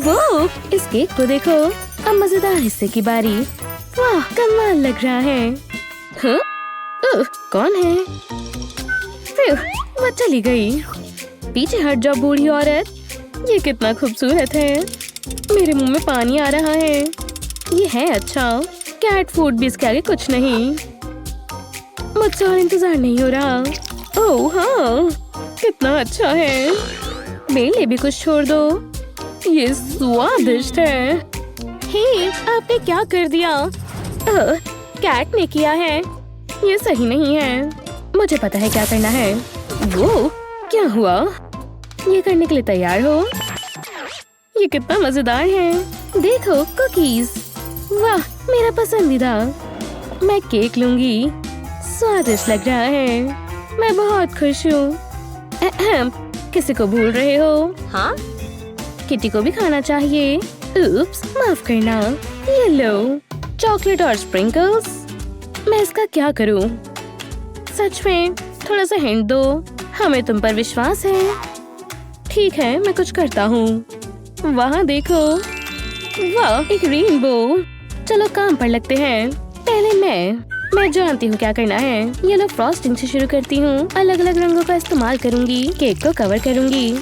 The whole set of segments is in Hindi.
वो इस केक को देखो। अब मजेदार हिस्से की बारी। वाह कमाल लग रहा है। हाँ? कौन है? वो चली गई। पीछे हट जाओ बूढ़ी औरत। ये कितना खूबसूरत है। मेरे मुंह में पानी आ रहा है। ये है अच्छा। कैट फूड भी इसके आगे कुछ नहीं। मुझसे और इंतजार नहीं हो रहा। ओह हाँ, कितना अच्छा है। मेरे लिए भी कुछ छोड़ दो। ये स्वादिष्ट है। हे, आपने क्या कर दिया? कैट ने किया है। ये सही नहीं है। मुझे पता है क्या करना है। वो क्या हुआ? ये करने के लिए तैयार हो? ये कितना मजेदार है। देखो कुकीज। वाह मेरा पसंदीदा। मैं केक लूंगी। स्वादिष्ट लग रहा है। मैं बहुत खुश हूँ। किसी को भूल रहे हो? हाँ? किटी को भी खाना चाहिए। उप्स, माफ करना। ये लो चॉकलेट और स्प्रिंकल्स। मैं इसका क्या करूँ? सच में थोड़ा सा हिंट दो। हमें तुम पर विश्वास है। ठीक है मैं कुछ करता हूँ। वहाँ देखो। वाह एक रेनबो। चलो काम पर लगते हैं। पहले मैं जानती हूँ क्या करना है। येलो फ्रॉस्टिंग से शुरू करती हूँ। अलग अलग रंगों का इस्तेमाल करूँगी। केक को कवर करूँगी।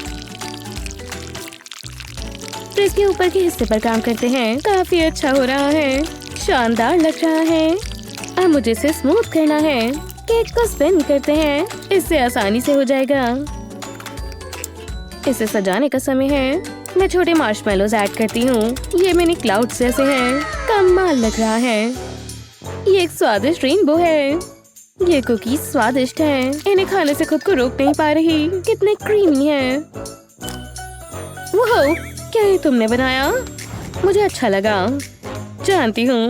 फिर इसके ऊपर के हिस्से पर काम करते हैं। काफी अच्छा हो रहा है। शानदार लग रहा है। अब मुझे इसे स्मूथ करना है। केक को स्पिन करते हैं। इससे आसानी से हो जाएगा। इसे सजाने का समय है। मैं छोटे मार्शमेलोज ऐड करती हूँ। ये मिनी क्लाउड्स जैसे हैं। कमाल लग रहा है। ये एक स्वादिष्ट रेनबो है। ये कुकीज स्वादिष्ट हैं। इन्हें खाने से खुद को रोक नहीं पा रही। कितने क्रीमी हैं। वाह, क्या ये तुमने बनाया? मुझे अच्छा लगा। जानती हूँ।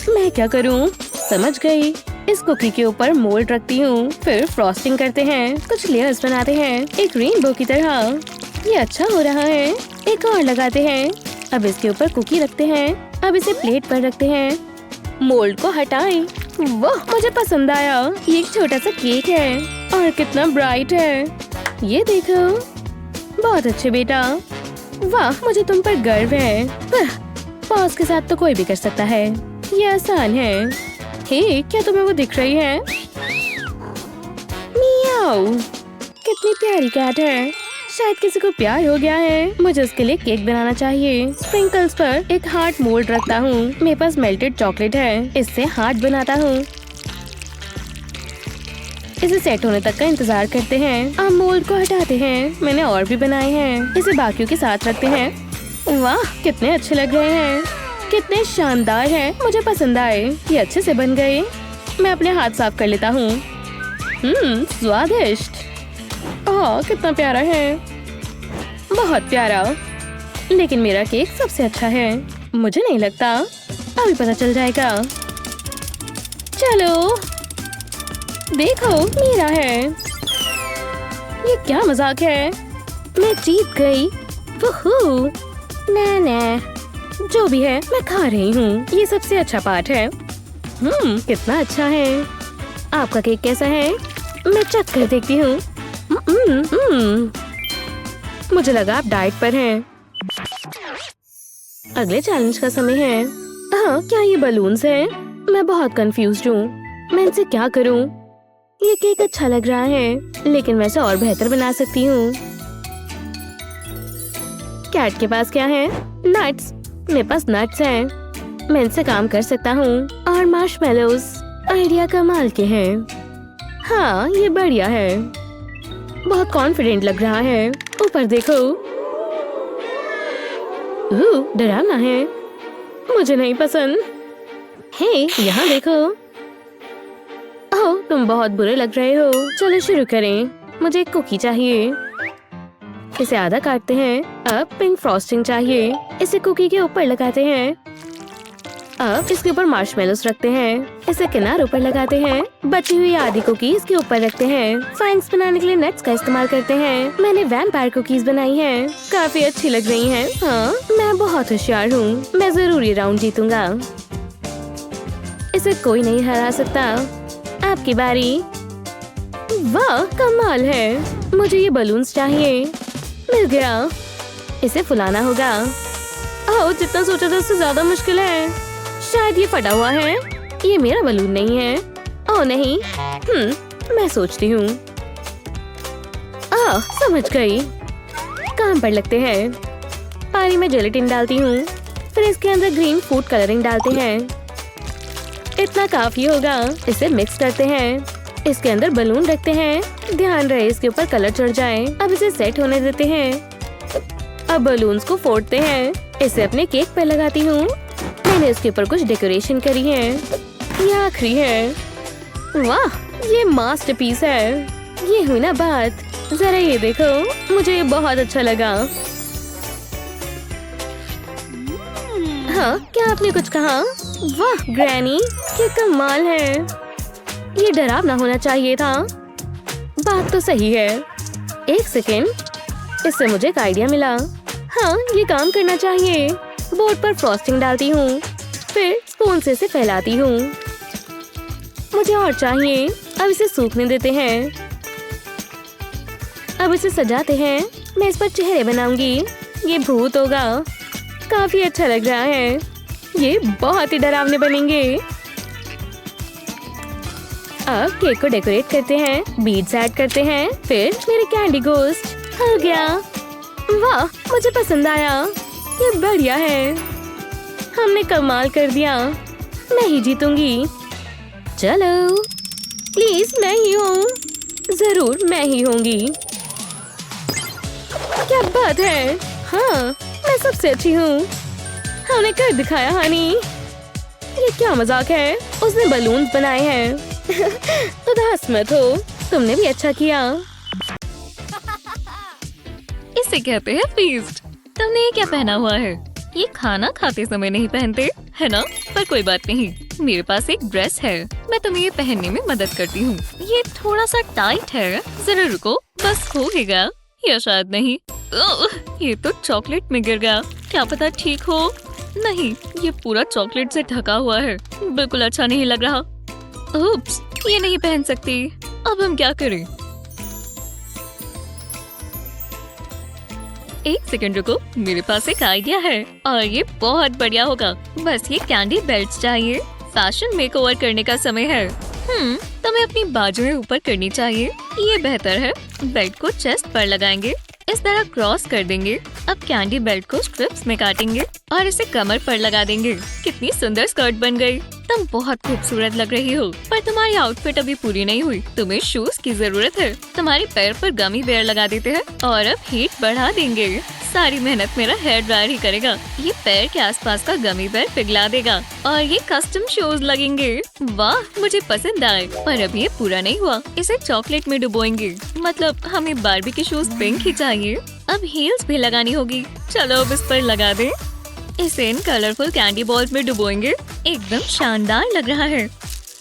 मैं क्या करूँ? समझ गई। इस कुकी के ऊपर मोल्ड रखती हूँ। फिर फ्रॉस्टिंग करते हैं। कुछ लेयर्स बनाते हैं एक रेनबो की तरह। ये अच्छा हो रहा है। एक और लगाते हैं। अब इसके ऊपर कुकी रखते हैं। अब इसे प्लेट पर रखते हैं। मोल्ड को हटाएं। वाह मुझे पसंद आया। ये एक छोटा सा केक है और कितना ब्राइट है। ये देखो। बहुत अच्छे बेटा। वाह मुझे तुम पर गर्व है। पॉज के साथ तो कोई भी कर सकता है। ये आसान है। हे, क्या तुम्हें वो दिख रही है? मियाऊ। कितनी प्यारी कैट है। शायद किसी को प्यार हो गया है। मुझे उसके लिए केक बनाना चाहिए। स्प्रिंकल्स पर एक हार्ट मोल्ड रखता हूँ। मेरे पास मेल्टेड चॉकलेट है। इससे हार्ट बनाता हूँ। इसे सेट होने तक का इंतजार करते हैं। अब मोल्ड को हटाते हैं। मैंने और भी बनाए हैं। इसे बाकियों के साथ रखते हैं। वाह कितने अच्छे लग रहे हैं। कितने शानदार हैं। मुझे पसंद आए। ये अच्छे से बन गए। मैं अपने हाथ साफ कर लेता हूँ। स्वादिष्ट। ओह कितना प्यारा है। बहुत प्यारा। लेकिन मेरा केक सबसे अच्छा है। मुझे नहीं लगता। अभी पता चल जाएगा। चलो देखो मेरा है। ये क्या मजाक है। मैं जीत गई। वूहू। ना जो भी है मैं खा रही हूँ। ये सबसे अच्छा पार्ट है। कितना अच्छा है। आपका केक कैसा है? मैं चख कर देखती हूँ। मुझे लगा आप डाइट पर हैं। अगले चैलेंज का समय है। हाँ क्या ये बलून्स हैं? मैं बहुत कंफ्यूज्ड हूँ। मैं इनसे क्या करूँ? ये केक अच्छा लग रहा है लेकिन मैं इसे और बेहतर बना सकती हूँ। कैट के पास क्या है? नट्स। मेरे पास नट्स हैं। मैं इनसे काम कर सकता हूँ। और मार्शमेलोज। आइडिया कमाल के हैं। हाँ ये बढ़िया है। बहुत कॉन्फिडेंट लग रहा है। ऊपर देखो। डरावना है। मुझे नहीं पसंद। हे यहाँ देखो। ओह तुम बहुत बुरे लग रहे हो। चलो शुरू करें। मुझे एक कुकी चाहिए। इसे आधा काटते हैं। अब पिंक फ्रॉस्टिंग चाहिए। इसे कुकी के ऊपर लगाते हैं। अब इसके ऊपर मार्शमेलोस रखते हैं। इसे किनारों पर लगाते हैं। बची हुई आधी कुकी इसके ऊपर रखते हैं। फैंग्स बनाने के लिए नट्स का इस्तेमाल करते हैं। मैंने वैम्पायर कुकीज बनाई हैं। काफी अच्छी लग रही हैं। हाँ मैं बहुत होशियार हूँ। मैं जरूर ये राउंड जीतूंगा। इसे कोई नहीं हरा सकता। आपकी बारी। वाह कमाल है। मुझे ये बलून्स चाहिए। मिल गया। इसे फुलाना होगा। ओह, जितना सोचा था उससे ज्यादा मुश्किल है। शायद ये फटा हुआ है। ये मेरा बलून नहीं है। ओह नहीं। मैं सोचती हूँ। समझ गई। काम पर लगते हैं। पानी में जेलेटिन डालती हूँ, फिर इसके अंदर ग्रीन फूड कलरिंग डालते हैं। इतना काफी होगा। इसे मिक्स करते हैं। इसके अंदर बलून रखते हैं। ध्यान रहे इसके ऊपर कलर चढ़ जाए। अब इसे सेट होने देते हैं। अब बलून्स को फोड़ते हैं। इसे अपने केक पर लगाती हूँ। मैंने इसके ऊपर कुछ डेकोरेशन करी है। ये आखिरी है। वाह, ये मास्टरपीस है। ये हुई ना बात। जरा ये देखो, मुझे ये बहुत अच्छा लगा। हाँ, क्या आपने कुछ कहा? वाह ग्रैनी, ये कमाल है। ये डरावना होना चाहिए था। बात तो सही है। एक सेकेंड, इससे मुझे एक आइडिया मिला। हाँ, ये काम करना चाहिए। बोर्ड पर फ्रॉस्टिंग डालती हूँ, फिर स्पून से इसे फैलाती हूँ। मुझे और चाहिए। अब इसे सूखने देते हैं। अब इसे सजाते हैं। मैं इस पर चेहरे बनाऊंगी। ये भूत होगा। काफी अच्छा लग रहा है। ये बहुत ही डरावने बनेंगे। अब केक को डेकोरेट करते हैं, बीड्स ऐड करते हैं, फिर मेरे कैंडी घोस्ट हो गया। वाह, मुझे पसंद आया। ये बढ़िया है। हमने कमाल कर दिया। मैं ही जीतूंगी। चलो, प्लीज मैं ही हूँ। जरूर मैं ही होंगी। क्या बात है। हाँ, मैं सबसे अच्छी हूँ। हमने कर दिखाया हनी। ये क्या मजाक है। उसने बलून बनाए हैं। उदास मत हो, तुमने भी अच्छा किया। इसे कहते हैं फीस्ट। तुमने ये क्या पहना हुआ है? ये खाना खाते समय नहीं पहनते, है ना? पर कोई बात नहीं, मेरे पास एक ड्रेस है। मैं तुम्हें ये पहनने में मदद करती हूँ। ये थोड़ा सा टाइट है। जरा रुको, बस हो गया या शायद नहीं। ये तो चॉकलेट में गिर गया। क्या पता ठीक हो। नहीं, ये पूरा चॉकलेट से ढका हुआ है। बिल्कुल अच्छा नहीं लग रहा। उप्स, ये नहीं पहन सकती। अब हम क्या करें? एक सेकंड रुको, मेरे पास एक आइडिया है और ये बहुत बढ़िया होगा। बस ये कैंडी बेल्ट चाहिए। फैशन मेकओवर करने का समय है। तुम्हें अपनी बाजुएं ऊपर करनी चाहिए। ये बेहतर है। बेल्ट को चेस्ट पर लगाएंगे, इस तरह क्रॉस कर देंगे। अब कैंडी बेल्ट को स्ट्रिप्स में काटेंगे और इसे कमर पर लगा देंगे। कितनी सुंदर स्कर्ट बन गई। तुम बहुत खूबसूरत लग रही हो, पर तुम्हारी आउटफिट अभी पूरी नहीं हुई। तुम्हें शूज की जरूरत है। तुम्हारे पैर पर गमी बेयर लगा देते हैं और अब हीट बढ़ा देंगे। सारी मेहनत मेरा हेयर ड्रायर ही करेगा। ये पैर के आसपास का गमी बेयर पिघला देगा और ये कस्टम शूज लगेंगे। वाह, मुझे पसंद आए। पर अब ये पूरा नहीं हुआ। इसे चॉकलेट में डुबोएंगे। मतलब हमें बार्बी के शूज पिंक ही चाहिए। अब हील्स भी लगानी होगी। चलो अब इस पर लगा दे। इसे इन कलरफुल कैंडी बॉल्स में डुबोएंगे। एकदम शानदार लग रहा है।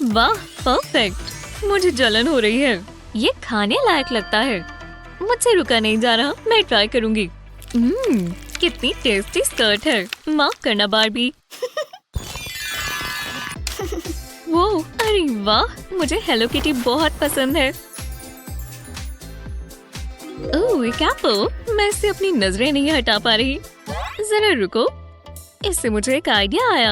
वाह, परफेक्ट। मुझे जलन हो रही है। ये खाने लायक लगता है। मुझसे रुका नहीं जा रहा। मैं ट्राई करूंगी। कितनी टेस्टी स्कर्ट है। माफ करना बार्बी। वो, अरे वाह, मुझे हेलो किटी बहुत पसंद है। ओह, एक एप्पल। मैं इससे अपनी नजरें नहीं हटा पा रही। जरा रुको, इससे मुझे एक आइडिया आया।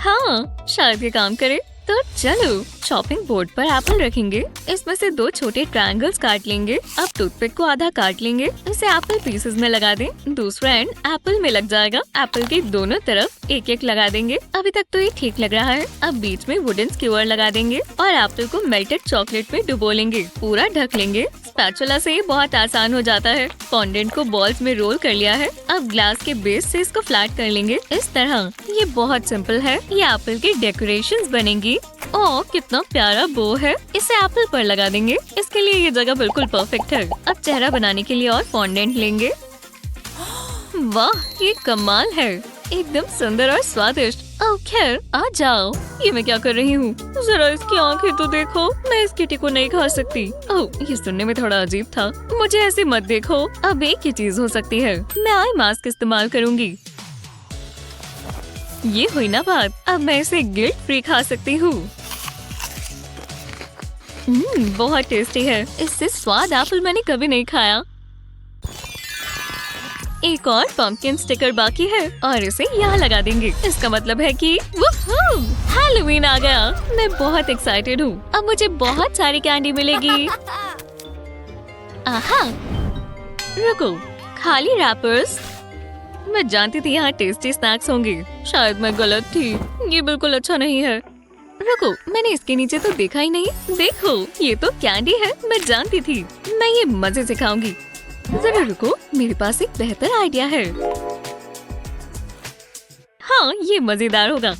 हाँ, शायद ये काम करे। तो चलो, चॉपिंग बोर्ड पर एप्पल रखेंगे। इसमें से 2 छोटे ट्रायंगल्स काट लेंगे। अब टूथपिक को आधा काट लेंगे। इसे एप्पल पीसेस में लगा दें। दूसरा एंड एप्पल में लग जाएगा। एप्पल के दोनों तरफ एक एक लगा देंगे। अभी तक तो ये ठीक लग रहा है। अब बीच में वुडन स्क्यूअर लगा देंगे और एप्पल को मेल्टेड चॉकलेट में डुबो लेंगे। पूरा ढक लेंगे। स्पैचुला से ये बहुत आसान हो जाता है। फॉन्डेंट को बॉल्स में रोल कर लिया है। अब ग्लास के बेस से इसको फ्लैट कर लेंगे इस तरह। ये बहुत सिंपल है। ये एप्पल की डेकोरेशंस बनेंगी। ओह, कितना प्यारा बो है। इसे एप्पल पर लगा देंगे। इसके लिए ये जगह बिल्कुल परफेक्ट है। अब चेहरा बनाने के लिए और फॉन्डेंट लेंगे। वाह, ये कमाल है। एकदम सुंदर और स्वादिष्ट। ओह खैर, आ जाओ। ये मैं क्या कर रही हूँ? जरा इसकी आंखें तो देखो। मैं इस किटी को नहीं खा सकती। ओह, ये सुनने में थोड़ा अजीब था। मुझे ऐसे मत देखो। अब एक ही चीज हो सकती है। मैं आई मास्क इस्तेमाल करूँगी। ये हुई ना बात। अब मैं इसे गिल्ट फ्री खा सकती हूँ। बहुत टेस्टी है। इससे स्वाद एप्पल मैंने कभी नहीं खाया। एक और पंपकिन स्टिकर बाकी है और इसे यहाँ लगा देंगे। इसका मतलब है कि हैलोवीन आ गया। मैं बहुत एक्साइटेड हूँ। अब मुझे बहुत सारी कैंडी मिलेगी। आहा, रुको, खाली रैपर्स। मैं जानती थी यहाँ टेस्टी स्नैक्स होंगे। शायद मैं गलत थी। ये बिल्कुल अच्छा नहीं है। रुको, मैंने इसके नीचे तो देखा ही नहीं। देखो, ये तो कैंडी है। मैं जानती थी। मैं ये मजे से खाऊंगी। जरा रुको, मेरे पास एक बेहतर आइडिया है। हाँ, ये मजेदार होगा।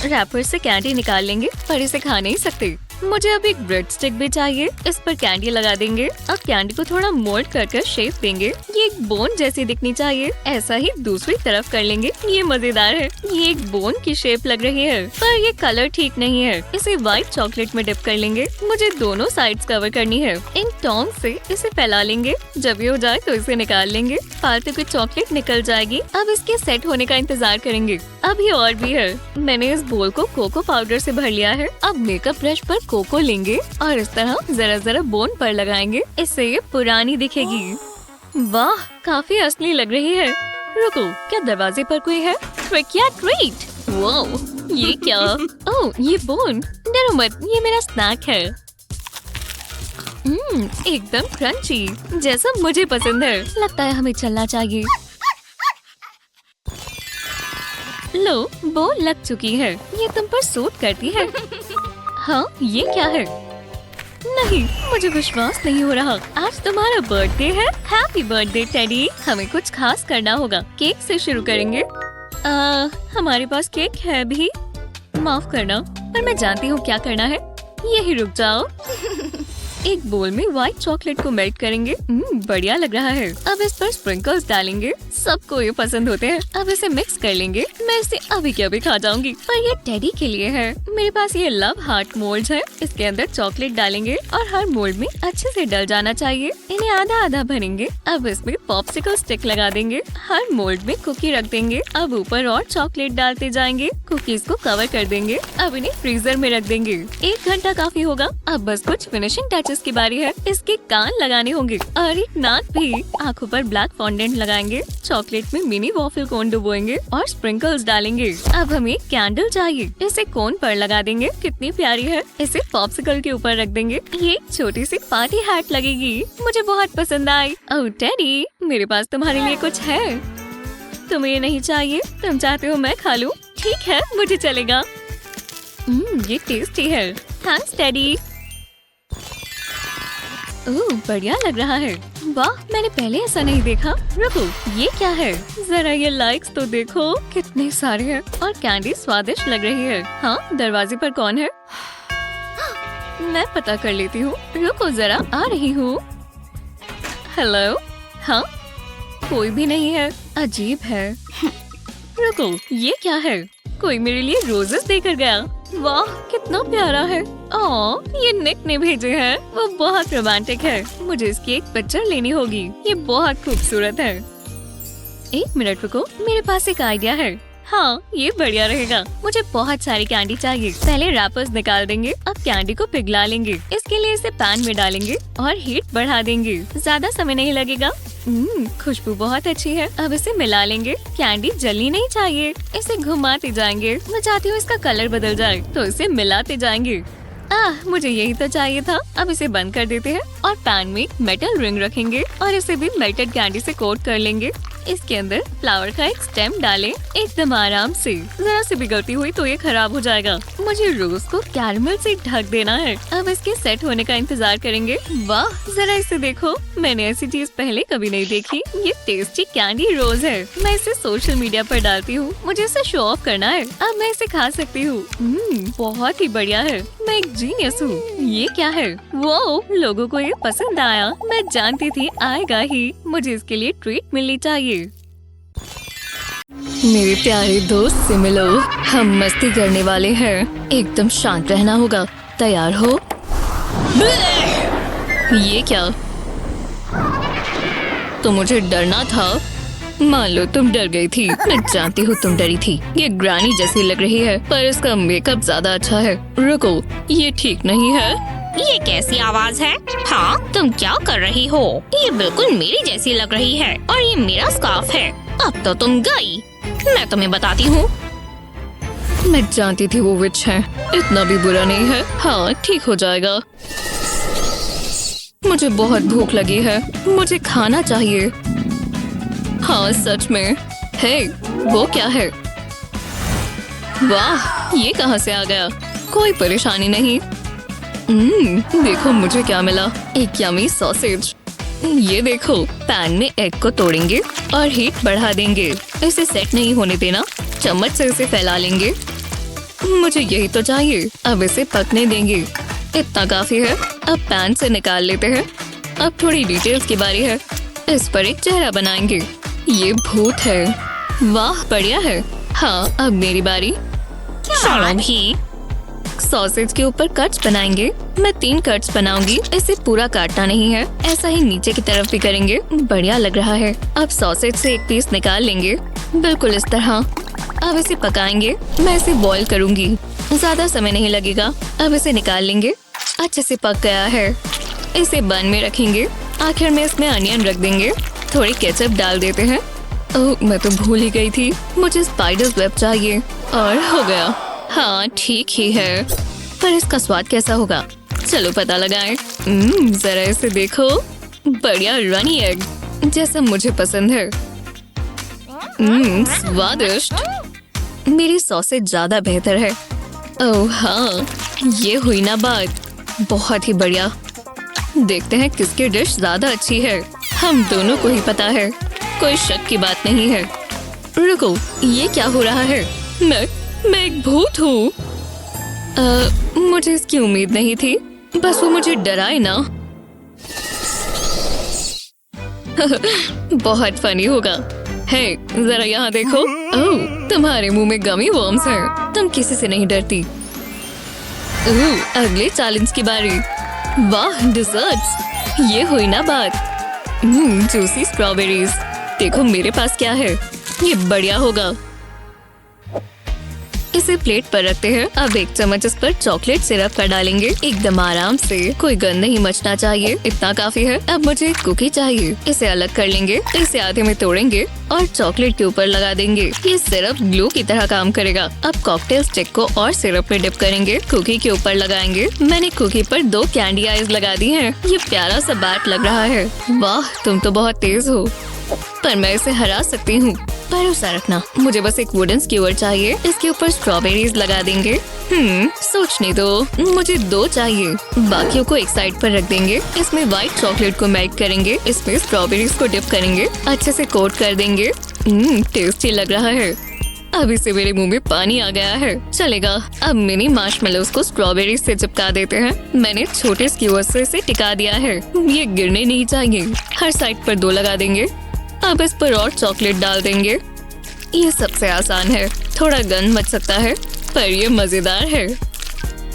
रैपर से कैंडी निकाल लेंगे, पर इसे खा नहीं सकते। मुझे अब एक ब्रेड स्टिक भी चाहिए। इस पर कैंडी लगा देंगे। अब कैंडी को थोड़ा मोल्ड कर शेप देंगे। ये एक बोन जैसी दिखनी चाहिए। ऐसा ही दूसरी तरफ कर लेंगे। ये मजेदार है। ये एक बोन की शेप लग रही है, पर ये कलर ठीक नहीं है। इसे व्हाइट चॉकलेट में डिप कर लेंगे। मुझे दोनों साइड्स कवर करनी है। इन टोंग से इसे फैला लेंगे। जब ये हो जाए तो इसे निकाल लेंगे। फालतू की चॉकलेट निकल जाएगी। अब इसके सेट होने का इंतजार करेंगे। अभी और भी है। मैंने इस बोल को कोको पाउडर से भर लिया है। अब मेकअप ब्रश पर कोको लेंगे और इस तरह जरा जरा बोन पर लगाएंगे। इससे ये पुरानी दिखेगी। वाह, काफी असली लग रही है। रुको, क्या दरवाजे पर कोई है? ट्रिक या ट्रीट? वाओ, ये क्या? ओह, ये बोन। डरो मत, ये मेरा स्नैक है। एकदम क्रंची, जैसा मुझे पसंद है। लगता है हमें चलना चाहिए। लो, बोन लग चुकी है। ये तुम पर सूट करती है। हाँ, ये क्या है? नहीं, मुझे विश्वास नहीं हो रहा। आज तुम्हारा बर्थडे है। Happy birthday teddy. हमें कुछ खास करना होगा। केक से शुरू करेंगे। हमारे पास केक है भी। माफ करना, पर मैं जानती हूँ क्या करना है। यही रुक जाओ। एक बोल में व्हाइट चॉकलेट को मेल्ट करेंगे। बढ़िया लग रहा है। अब इस पर स्प्रिंकल्स डालेंगे। सबको ये पसंद होते हैं। अब इसे मिक्स कर लेंगे। मैं इसे अभी के अभी खा जाऊंगी, पर ये टेडी के लिए है। मेरे पास ये लव हार्ट मोल्ड है। इसके अंदर चॉकलेट डालेंगे और हर मोल्ड में अच्छे से डल जाना चाहिए। इन्हें आधा आधा भरेंगे। अब इसमें पॉप्सिकल स्टिक लगा देंगे। हर मोल्ड में कुकी रख देंगे। अब ऊपर और चॉकलेट डालते जाएंगे। कुकीज को कवर कर देंगे। अब इन्हें फ्रीजर में रख देंगे। 1 घंटा काफी होगा। अब बस कुछ फिनिशिंग टचेस की बारी है। इसके कान लगाने होंगे और एक नाक भी। आँखों पर ब्लैक फॉन्डेंट लगाएंगे। चॉकलेट में मिनी वॉफल कोन डुबोएंगे और स्प्रिंकल्स डालेंगे। अब हमें कैंडल चाहिए। इसे कोन पर लगा देंगे। कितनी प्यारी है। इसे पॉप्सिकल के ऊपर रख देंगे। ये एक छोटी सी पार्टी हैट लगेगी। मुझे बहुत पसंद आई। ओह टेडी, मेरे पास तुम्हारे लिए कुछ है। तुम्हें ये नहीं चाहिए? तुम चाहते हो मैं खा लूं? ठीक है, मुझे चलेगा। ये टेस्टी है। Thanks teddy. ओह, बढ़िया लग रहा है। वाह, मैंने पहले ऐसा नहीं देखा। रुको, ये क्या है? जरा ये लाइक्स तो देखो, कितने सारे हैं और कैंडी स्वादिष्ट लग रही है। हाँ, दरवाजे पर कौन है? मैं पता कर लेती हूँ। रुको जरा, आ रही हूँ। हेलो। हाँ, कोई भी नहीं है। अजीब है। रुको, ये क्या है? कोई मेरे लिए रोजेस देकर गया। वाह, कितना प्यारा है। ये निक ने भेजे हैं। वो बहुत रोमांटिक है। मुझे इसकी एक पिक्चर लेनी होगी। ये बहुत खूबसूरत है। 1 मिनट रुको, मेरे पास एक आइडिया है। हाँ, ये बढ़िया रहेगा। मुझे बहुत सारी कैंडी चाहिए। पहले रैपर्स निकाल देंगे। अब कैंडी को पिघला लेंगे। इसके लिए इसे पैन में डालेंगे और हीट बढ़ा देंगे। ज्यादा समय नहीं लगेगा। खुशबू बहुत अच्छी है। अब इसे मिला लेंगे। कैंडी जलनी नहीं चाहिए। इसे घुमाते जाएंगे। मैं चाहती हूँ इसका कलर बदल जाए, तो इसे मिलाते जाएंगे। मुझे यही तो चाहिए था। अब इसे बंद कर देते हैं और पैन में एक मेटल रिंग रखेंगे और इसे भी मेल्टेड कैंडी से कोट कर लेंगे। इसके अंदर फ्लावर का एक स्टेम डालें, एकदम आराम से। जरा सी भी गलती हुई तो ये खराब हो जाएगा। मुझे रोज को कैरमल से ढक देना है। अब इसके सेट होने का इंतजार करेंगे। वाह, जरा इसे देखो। मैंने ऐसी चीज पहले कभी नहीं देखी। ये टेस्टी कैंडी रोज है। मैं इसे सोशल मीडिया पर डालती हूँ। मुझे इसे शो ऑफ करना है। अब मैं इसे खा सकती हूँ। बहुत ही बढ़िया है। मैं एक जीनियस हूँ। ये क्या है? वो लोगों को ये पसंद आया। मैं जानती थी आएगा ही। मुझे इसके लिए ट्रीट मिलनी चाहिए। मेरे प्यारे दोस्त से मिलो। हम मस्ती करने वाले हैं। एकदम शांत रहना होगा। तैयार हो? ये क्या? तो मुझे डरना था। मान लो तुम डर गई थी। मैं जानती हूँ तुम डरी थी। ये ग्रानी जैसी लग रही है, पर इसका मेकअप ज्यादा अच्छा है। रुको, ये ठीक नहीं है। ये कैसी आवाज है? हाँ, तुम क्या कर रही हो? ये बिल्कुल मेरी जैसी लग रही है और ये मेरा स्कार्फ है। अब तो तुम गई। मैं तुम्हें बताती हूँ। मैं जानती थी वो विच है। इतना भी बुरा नहीं है। हाँ, ठीक हो जाएगा। मुझे बहुत भूख लगी है। मुझे खाना चाहिए। हाँ, सच में। हे, वो क्या है? वाह, ये कहाँ से आ गया? कोई परेशानी नहीं। देखो मुझे क्या मिला। एक यमी सॉसेज। ये देखो, पैन में एग को तोड़ेंगे और हीट बढ़ा देंगे। इसे सेट नहीं होने देना। चम्मच से इसे फैला लेंगे। मुझे यही तो चाहिए। अब इसे पकने देंगे। इतना काफी है। अब पैन से निकाल लेते हैं। अब थोड़ी डिटेल्स की बारी है। इस पर एक चेहरा बनाएंगे। ये भूत है। वाह, बढ़िया है। हाँ, अब मेरी बारी। चलो भी। सॉसेज के ऊपर कट्स बनाएंगे। मैं 3 कट्स बनाऊंगी। इसे पूरा काटना नहीं है। ऐसा ही नीचे की तरफ भी करेंगे। बढ़िया लग रहा है। अब सॉसेज से एक पीस निकाल लेंगे, बिल्कुल इस तरह। अब इसे पकाएंगे। मैं इसे बॉईल करूंगी। ज्यादा समय नहीं लगेगा। अब इसे निकाल लेंगे। अच्छे से पक गया है। इसे बन में रखेंगे। आखिर में इसमें अनियन रख देंगे। थोड़ी केचप डाल देते हैं। ओह, मैं तो भूल ही गई थी। मुझे स्पाइडर्स वेब चाहिए। और हो गया। हाँ, ठीक ही है। पर इसका स्वाद कैसा होगा? चलो पता लगाएं। जरा इसे देखो। बढ़िया रनी एग, जैसा मुझे पसंद है। स्वादिष्ट। मेरी सॉसेज ज्यादा बेहतर है। ओह हाँ, ये हुई ना बात। बहुत ही बढ़िया। देखते हैं किसकी डिश ज्यादा अच्छी है। हम दोनों को ही पता है। कोई शक की बात नहीं है। रुको, ये क्या हो रहा है? मैं एक भूत हूँ। मुझे इसकी उम्मीद नहीं थी। बस वो मुझे डराए ना। बहुत फनी होगा। हे, जरा यहाँ देखो। ओह, तुम्हारे मुंह में गमी वर्म्स हैं। तुम किसी से नहीं डरती। अगले चैलेंज की बारी। वाह, डिजर्ट्स। ये हुई ना बात। Juicy strawberries. देखो मेरे पास क्या है। ये बढ़िया होगा। इसे प्लेट पर रखते हैं। अब एक चम्मच इस पर चॉकलेट सिरप का डालेंगे। एकदम आराम से। कोई गंध नहीं मचना चाहिए। इतना काफी है। अब मुझे एक कुकी चाहिए। इसे अलग कर लेंगे। इसे आधे में तोड़ेंगे और चॉकलेट के ऊपर लगा देंगे। ये सिरप ग्लू की तरह काम करेगा। अब कॉकटेल स्टिक को और सिरप में डिप करेंगे। कुकी के ऊपर लगाएंगे। मैंने कुकी पर 2 कैंडी आइज लगा दी हैं। ये प्यारा सा बैट लग रहा है। वाह, तुम तो बहुत तेज हो। पर मैं इसे हरा सकती हूँ। भरोसा रखना। मुझे बस एक वुडन स्क्यूअर चाहिए। इसके ऊपर स्ट्रॉबेरीज लगा देंगे। सोचने दो। मुझे 2 चाहिए। बाकियों को एक साइड पर रख देंगे। इसमें व्हाइट चॉकलेट को मेल्ट करेंगे। इसमें स्ट्रॉबेरीज को डिप करेंगे। अच्छे से कोट कर देंगे। टेस्टी लग रहा है। अब इसे मेरे मुंह में पानी आ गया है। चलेगा। अब मिनी मार्शमेलोस को स्ट्रॉबेरीज से चिपका देते हैं। मैंने छोटे स्क्यूअर से इसे टिका दिया है। ये गिरने नहीं चाहिए। हर साइड पर 2 लगा देंगे। अब इस पर और चॉकलेट डाल देंगे। ये सबसे आसान है। थोड़ा गंध मच सकता है, पर ये मजेदार है।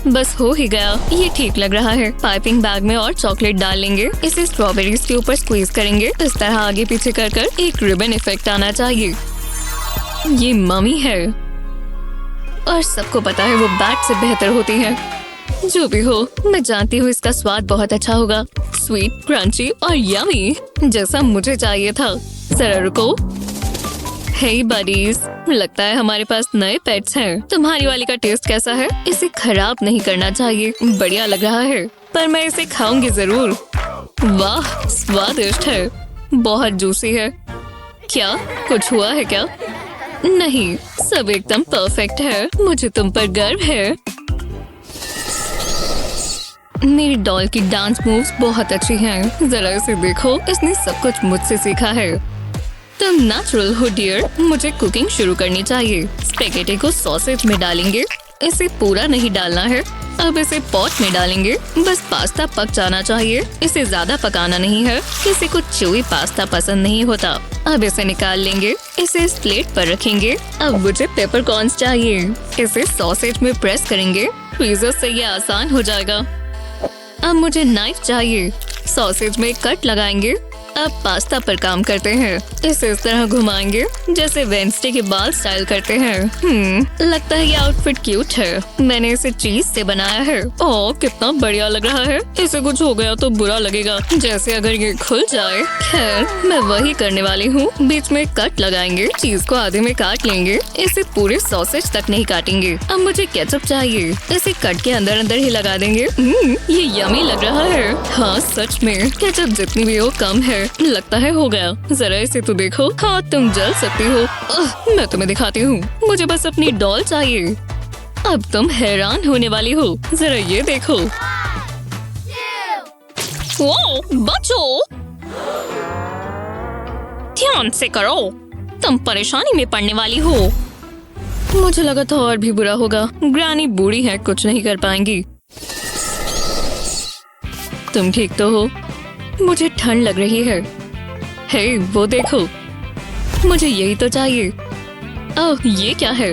बस हो ही गया। ये ठीक लग रहा है। पाइपिंग बैग में और चॉकलेट डाल लेंगे। इसे स्ट्रॉबेरीज के ऊपर स्क्वीज करेंगे। इस तरह आगे पीछे कर एक रिबन इफेक्ट आना चाहिए। ये मम्मी है और सबको पता है वो बैट से बेहतर होती है। जो भी हो, मैं जानती हूँ इसका स्वाद बहुत अच्छा होगा। स्वीट, क्रंची और यमी, जैसा मुझे चाहिए था। जरा रुको। हे बडीज, लगता है हमारे पास नए पेट्स हैं। तुम्हारी वाली का टेस्ट कैसा है? इसे खराब नहीं करना चाहिए। बढ़िया लग रहा है, पर मैं इसे खाऊंगी जरूर। वाह, स्वादिष्ट है। बहुत जूसी है। क्या कुछ हुआ है क्या? नहीं, सब एकदम परफेक्ट है। मुझे तुम पर गर्व है। मेरी डॉल की डांस मूव्स बहुत अच्छी हैं। जरा इसे देखो। इसने सब कुछ मुझसे सीखा है। तुम नेचुरल हो डियर। मुझे कुकिंग शुरू करनी चाहिए। स्पेगेटी को सॉसेज में डालेंगे। इसे पूरा नहीं डालना है। अब इसे पॉट में डालेंगे। बस पास्ता पक जाना चाहिए। इसे ज्यादा पकाना नहीं है। किसी को च्यूई पास्ता पसंद नहीं होता। अब इसे निकाल लेंगे। इसे इस प्लेट पर रखेंगे। अब मुझे पेपरकॉर्न्स चाहिए। इसे सॉसेज में प्रेस करेंगे। पिज़्ज़ा से ये आसान हो जाएगा। अब मुझे नाइफ चाहिए। सॉसेज में कट लगाएंगे। अब पास्ता पर काम करते हैं। इसे इस तरह घुमाएंगे जैसे वेंसडे के बाल स्टाइल करते हैं। लगता है ये आउटफिट क्यूट है। मैंने इसे चीज से बनाया है। ओह कितना बढ़िया लग रहा है। इसे कुछ हो गया तो बुरा लगेगा, जैसे अगर ये खुल जाए। खैर मैं वही करने वाली हूँ। बीच में कट लगाएंगे, चीज को आधे में काट लेंगे। इसे पूरे सॉसेज तक नहीं काटेंगे। अब मुझे केचप चाहिए, इसे कट के अंदर अंदर ही लगा देंगे। ये यमी लग रहा है। हाँ सच में केचप जितनी भी हो कम है। लगता है हो गया। जरा इसे तो देखो। हाँ तुम जल सकती हो। मैं तुम्हें दिखाती हूँ। मुझे बस अपनी डॉल चाहिए। अब तुम हैरान होने वाली हो। जरा ये देखो। वो बचो, ध्यान से करो, तुम परेशानी में पड़ने वाली हो। मुझे लगा था और भी बुरा होगा। ग्रानी बूढ़ी है, कुछ नहीं कर पाएंगी। तुम ठीक तो हो? मुझे ठंड लग रही है। हे वो देखो, मुझे यही तो चाहिए। ओह ये क्या है?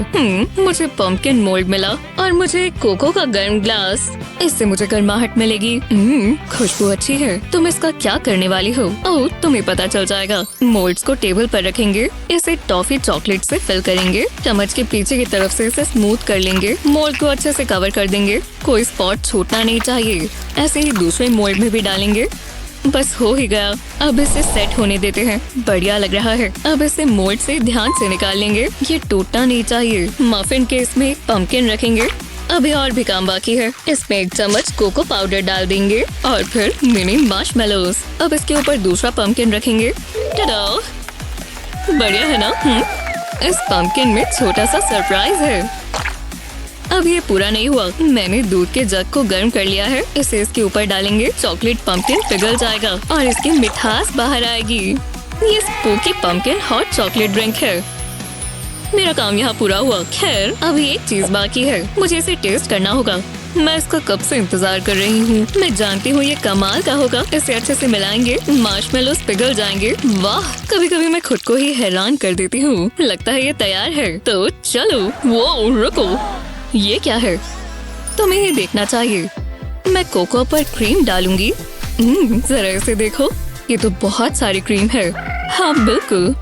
मुझे पंपकिन मोल्ड मिला और मुझे कोको का गर्म ग्लास। इससे मुझे गर्माहट मिलेगी। खुशबू अच्छी है। तुम इसका क्या करने वाली हो? ओह तुम्हें पता चल जाएगा। मोल्ड्स को टेबल पर रखेंगे। इसे टॉफी चॉकलेट से फिल करेंगे। चम्मच के पीछे की तरफ से इसे स्मूथ कर लेंगे। मोल्ड को अच्छे से कवर कर देंगे। कोई स्पॉट छूटना नहीं चाहिए। ऐसे ही दूसरे मोल्ड में भी डालेंगे। बस हो ही गया। अब इसे सेट होने देते हैं। बढ़िया लग रहा है। अब इसे मोल्ड से ध्यान से निकाल लेंगे। ये टूटना नहीं चाहिए। मफिन के इसमें एक पंपकिन रखेंगे। अभी और भी काम बाकी है। इसमें 1 चम्मच कोको पाउडर डाल देंगे और फिर मिनी मार्शमेलोज। अब इसके ऊपर दूसरा पंपकिन रखेंगे। टडा! बढ़िया है ना? इस पंपकिन में छोटा सा सरप्राइज है। अब ये पूरा नहीं हुआ। मैंने दूध के जग को गर्म कर लिया है। इसे इसके ऊपर डालेंगे। चॉकलेट पंपकिन पिघल जाएगा और इसकी मिठास बाहर आएगी। ये spooky pumpkin hot chocolate drink है। मेरा काम यहाँ पूरा हुआ। खैर अभी एक चीज बाकी है। मुझे इसे टेस्ट करना होगा। मैं इसका कब से इंतजार कर रही हूँ। मैं जानती हूँ ये कमाल का होगा। इसे अच्छे से मिलाएंगे। मार्शमेलोज पिघल जाएंगे। वाह, कभी कभी मैं खुद को ही हैरान कर देती हूँ। लगता है ये तैयार है, तो चलो। वो रुको, ये क्या है? तुम्हें ये देखना चाहिए। मैं कोको पर क्रीम डालूंगी। जरा इसे देखो, ये तो बहुत सारी क्रीम है। हाँ बिल्कुल,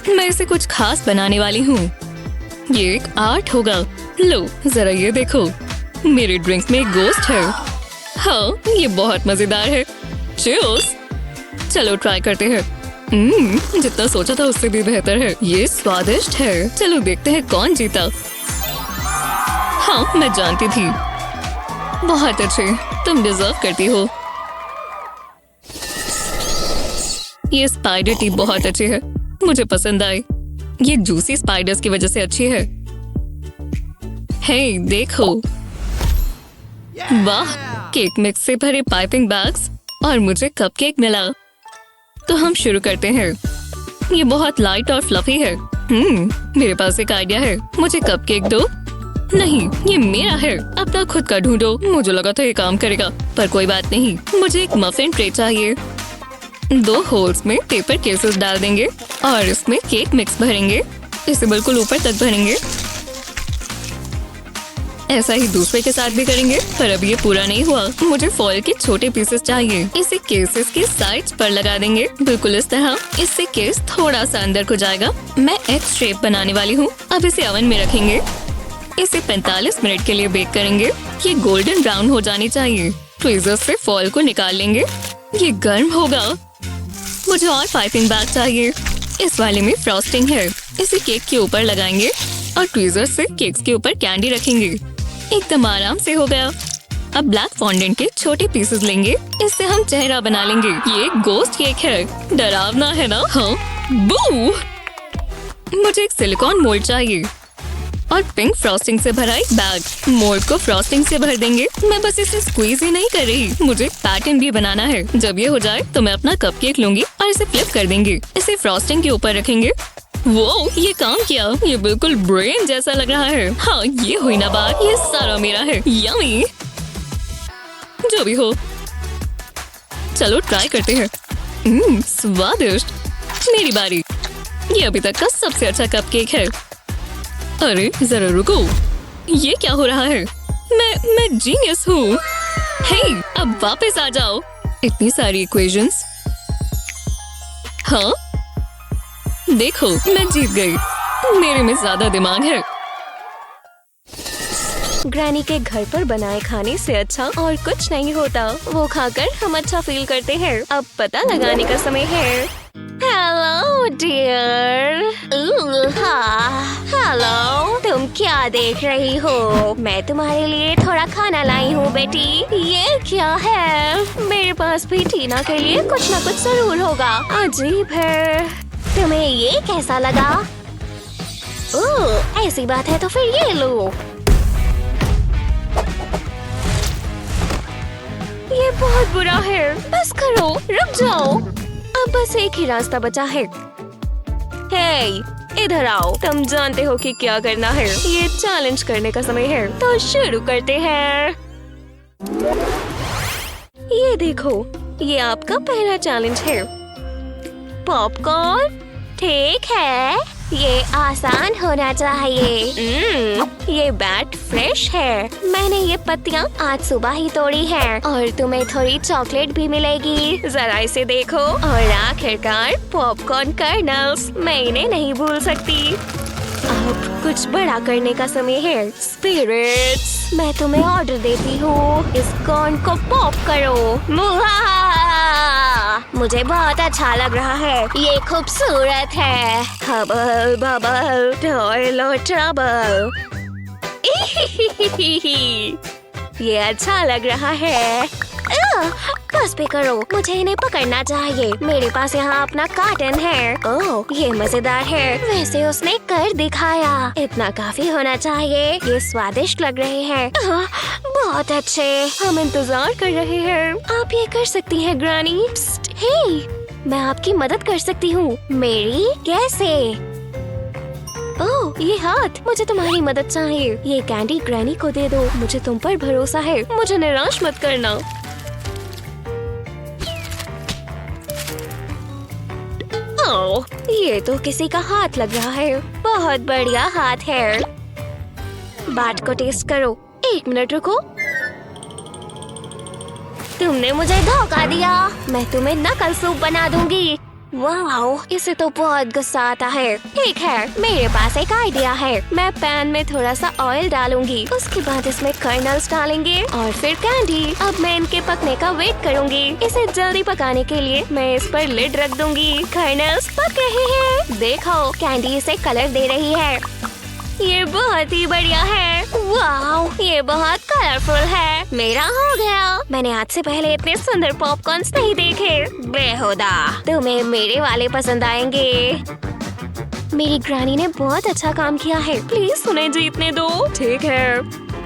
मैं इसे कुछ खास बनाने वाली हूँ। ये एक आर्ट होगा। लो जरा ये देखो, मेरे ड्रिंक में एक गोश्त है। हाँ ये बहुत मजेदार है। चीयर्स! चलो ट्राई करते हैं। जितना सोचा था उससे भी बेहतर है। ये स्वादिष्ट है। चलो देखते हैं कौन जीता। हाँ मैं जानती थी। बहुत अच्छे, तुम डिजर्व करती हो। ये स्पाइडर टी बहुत अच्छी है, मुझे पसंद आई। ये जूसी स्पाइडर्स की वजह से अच्छी है। हे देखो, वाह, केक मिक्स से भरे पाइपिंग बैग्स और मुझे कपकेक मिला। तो हम शुरू करते हैं। ये बहुत लाइट और फ्लफी है। मेरे पास एक आइडिया है। मुझे कपकेक दो। नहीं, ये मेरा है। अपना खुद का ढूंढो। मुझे लगा था ये काम करेगा, पर कोई बात नहीं। मुझे एक मफिन ट्रे चाहिए। 2 होल्स में पेपर केसेस डाल देंगे और इसमें केक मिक्स भरेंगे। इसे बिल्कुल ऊपर तक भरेंगे। ऐसा ही दूसरे के साथ भी करेंगे, पर अब ये पूरा नहीं हुआ। मुझे फॉइल के छोटे पीसेस चाहिए। इसे केसेस के साइड्स पर लगा देंगे, बिल्कुल इस तरह। इससे केस थोड़ा सा अंदर को जाएगा। मैं एक्स शेप बनाने वाली हूँ। अब इसे ओवन में रखेंगे। इसे 45 मिनट के लिए बेक करेंगे। ये गोल्डन ब्राउन हो जानी चाहिए। ट्वीजर से फॉइल को निकाल लेंगे। ये गर्म होगा। मुझे और पाइपिंग बैग चाहिए। इस वाले में फ्रॉस्टिंग है। इसे केक के ऊपर लगाएंगे और ट्वीजर से केक्स के ऊपर कैंडी रखेंगे। एकदम आराम से हो गया। अब ब्लैक फॉन्डेंट के छोटे पीसेस लेंगे। इससे हम चेहरा बना लेंगे। ये गोस्ट केक है। डरावना है ना? हाँ। बू! मुझे एक सिलिकॉन मोल्ड चाहिए और पिंक फ्रॉस्टिंग से भरा एक बैग। मोल्ड को फ्रॉस्टिंग से भर देंगे। मैं बस इसे स्क्वीज ही नहीं कर रही, मुझे एक पैटर्न भी बनाना है। जब ये हो जाए तो मैं अपना कपकेक लूंगी और इसे फ्लिप कर देंगे। इसे फ्रॉस्टिंग के ऊपर रखेंगे। वो ये काम किया। ये बिल्कुल ब्रेन जैसा लग रहा है। हाँ ये हुई ना बात। ये सारा मेरा है। यम्मी! जो भी हो, चलो ट्राई करते हैं। स्वादिष्ट। मेरी बारी। ये अभी तक का सबसे अच्छा कपकेक है। अरे जरा रुको, ये क्या हो रहा है? मैं जीनियस हूँ। हे, अब वापस आ जाओ। इतनी सारी इक्वेशंस। हाँ, देखो मैं जीत गई। मेरे में ज्यादा दिमाग है। ग्रैनी के घर पर बनाए खाने से अच्छा और कुछ नहीं होता। वो खाकर हम अच्छा फील करते हैं। अब पता लगाने का समय है। Hello dear. हेलो, तुम क्या देख रही हो? मैं तुम्हारे लिए थोड़ा खाना लाई हूँ बेटी। ये क्या है? मेरे पास भी टीना के लिए कुछ न कुछ जरूर होगा। अजीब है। तुम्हें ये कैसा लगा? ओह, ऐसी बात है तो फिर ये लो। ये बहुत बुरा है। बस करो, रुक जाओ। अब बस एक ही रास्ता बचा है। हे, इधर आओ। तुम जानते हो कि क्या करना है। ये चैलेंज करने का समय है, तो शुरू करते हैं। ये देखो, ये आपका पहला चैलेंज है। पॉपकॉर्न, ठीक है। ये आसान होना चाहिए। ये बैट फ्रेश है। मैंने ये पत्तियां आज सुबह ही तोड़ी हैं और तुम्हें थोड़ी चॉकलेट भी मिलेगी। जरा इसे देखो। और आखिरकार पॉपकॉर्न कर्नल्स, मैं इन्हें नहीं भूल सकती। अब कुछ बड़ा करने का समय है। स्पिरिट्स, मैं तुम्हें ऑर्डर देती हूँ। इस कॉर्न को पॉप करो। मुझे बहुत अच्छा लग रहा है। ये खूबसूरत है। Hubble bubble toil trouble. ये अच्छा लग रहा है। बस भी करो, मुझे इन्हें पकड़ना चाहिए। मेरे पास यहाँ अपना कार्टन है। ओह, ये मजेदार है। वैसे उसने कर दिखाया। इतना काफी होना चाहिए। ये स्वादिष्ट लग रहे हैं। बहुत अच्छे। हम इंतजार कर रहे हैं। आप ये कर सकती हैं ग्रानी। हे, मैं आपकी मदद कर सकती हूँ। मेरी कैसे? ओह, ये हाथ। मुझे तुम्हारी मदद चाहिए। ये कैंडी ग्रैनी को दे दो। मुझे तुम पर भरोसा है। मुझे निराश मत करना। ओह, ये तो किसी का हाथ लग रहा है। बहुत बढ़िया हाथ है। बाट को टेस्ट करो। 1 मिनट रुको। तुमने मुझे धोखा दिया। मैं तुम्हें नकल सूप बना दूंगी। वाओ, इसे तो बहुत गुस्सा आता है। ठीक है, मेरे पास एक आइडिया है। मैं पैन में थोड़ा सा ऑयल डालूंगी। उसके बाद इसमें कर्नल्स डालेंगे और फिर कैंडी। अब मैं इनके पकने का वेट करूंगी। इसे जल्दी पकाने के लिए मैं इस पर लिड रख दूंगी। कर्नल्स पक रहे हैं। देखो, कैंडी इसे कलर दे रही है। ये बहुत ही बढ़िया है। वाओ, ये बहुत कलरफुल है। मेरा हो गया। मैंने आज से पहले इतने सुंदर पॉपकॉर्न्स नहीं देखे। बेहुदा, तुम्हें मेरे वाले पसंद आएंगे। मेरी ग्रानी ने बहुत अच्छा काम किया है। प्लीज उन्हें जीतने दो। ठीक है,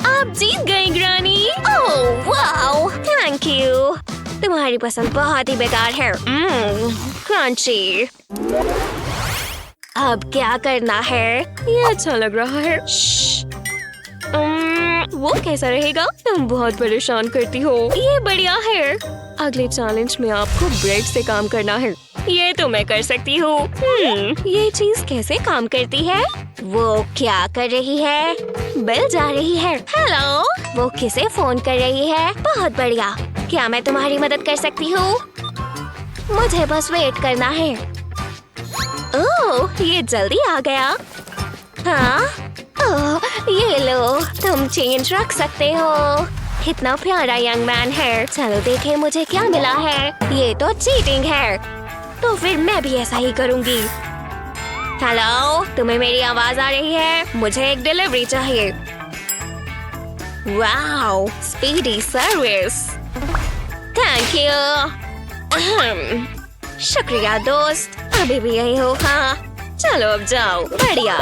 आप जीत गए granny. Oh wow, thank you. तुम्हारी पसंद बहुत ही बेकार है। क्रंची। अब क्या करना है? ये अच्छा लग रहा है। वो कैसा रहेगा? तुम बहुत परेशान करती हो। ये बढ़िया है। अगले चैलेंज में आपको ब्रेड से काम करना है। ये तो मैं कर सकती हूँ। ये चीज कैसे काम करती है? वो क्या कर रही है? बेल जा रही है। हेलो, वो किसे फोन कर रही है? बहुत बढ़िया। क्या मैं तुम्हारी मदद कर सकती हूँ? मुझे बस वेट करना है। ओह, ये जल्दी आ गया। हाँ, ओह, ये लो, तुम चेंज रख सकते हो। कितना प्यारा यंग मैन है। चलो देखें मुझे क्या मिला है। ये तो चीटिंग है। तो फिर मैं भी ऐसा ही करूँगी। हेलो, तुम्हें मेरी आवाज आ रही है? मुझे एक डिलीवरी चाहिए। Wow, speedy service. Thank you. शुक्रिया दोस्त। अभी भी यही हो। हाँ, चलो अब जाओ। बढ़िया,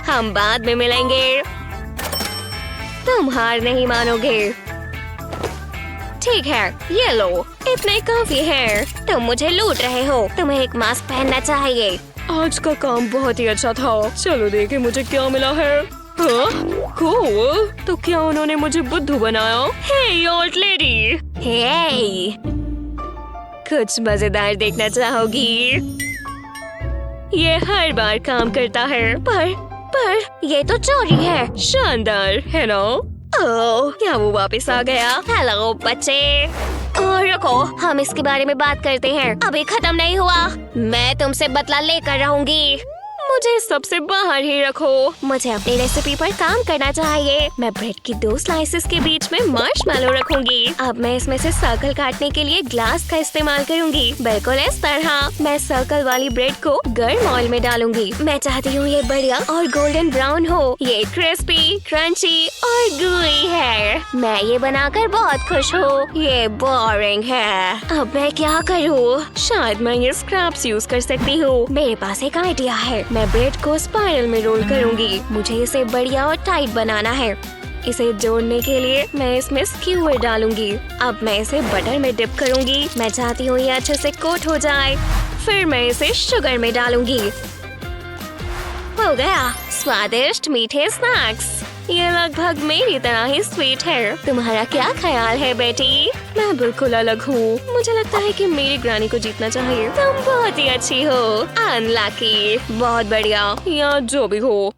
हम बाद में मिलेंगे। तुम हार नहीं मानोगे। ठीक है, ये लो, इतने काफी है। तुम मुझे लूट रहे हो। तुम्हें एक मास्क पहनना चाहिए। आज का काम बहुत ही अच्छा था। चलो देखे मुझे क्या मिला है। हाँ? cool। तो क्या उन्होंने मुझे बुद्धू बनाया? हे ओल्ड लेडी। हे, कुछ मजेदार देखना चाहोगी? ये हर बार काम करता है, पर ये तो चोरी है। शानदार है ना? ओह, क्या वो वापस आ गया? हेलो बच्चे। और रुको, हम इसके बारे में बात करते हैं। अभी खत्म नहीं हुआ। मैं तुमसे बदला लेकर रहूंगी। मुझे सबसे बाहर ही रखो। मुझे अपनी रेसिपी पर काम करना चाहिए। मैं ब्रेड की 2 स्लाइसेस के बीच में मार्शमैलो रखूंगी। अब मैं इसमें से सर्कल काटने के लिए ग्लास का इस्तेमाल करूंगी, बिल्कुल इस तरह। मैं सर्कल वाली ब्रेड को गर्म ऑयल में डालूंगी। मैं चाहती हूँ ये बढ़िया और गोल्डन ब्राउन हो। ये क्रिस्पी, क्रंची और गूई है। मैं ये बनाकर बहुत खुश हूँ। ये बोरिंग है। अब मैं क्या करूँ? शायद मैं ये स्क्रैप्स यूज कर सकती हूँ। मेरे पास एक आइडिया है। मैं ब्रेड को स्पाइरल में रोल करूंगी। मुझे इसे बढ़िया और टाइट बनाना है। इसे जोड़ने के लिए मैं इसमें स्क्यूअर डालूंगी। अब मैं इसे बटर में डिप करूंगी। मैं चाहती हूँ ये अच्छे से कोट हो जाए। फिर मैं इसे शुगर में डालूंगी। हो गया स्वादिष्ट मीठे स्नैक्स। ये लगभग मेरी तरह ही स्वीट है। तुम्हारा क्या ख्याल है बेटी? मैं बिल्कुल अलग हूँ। मुझे लगता है कि मेरी ग्रानी को जीतना चाहिए। तुम बहुत ही अच्छी हो। अनलकी। बहुत बढ़िया, या जो भी हो।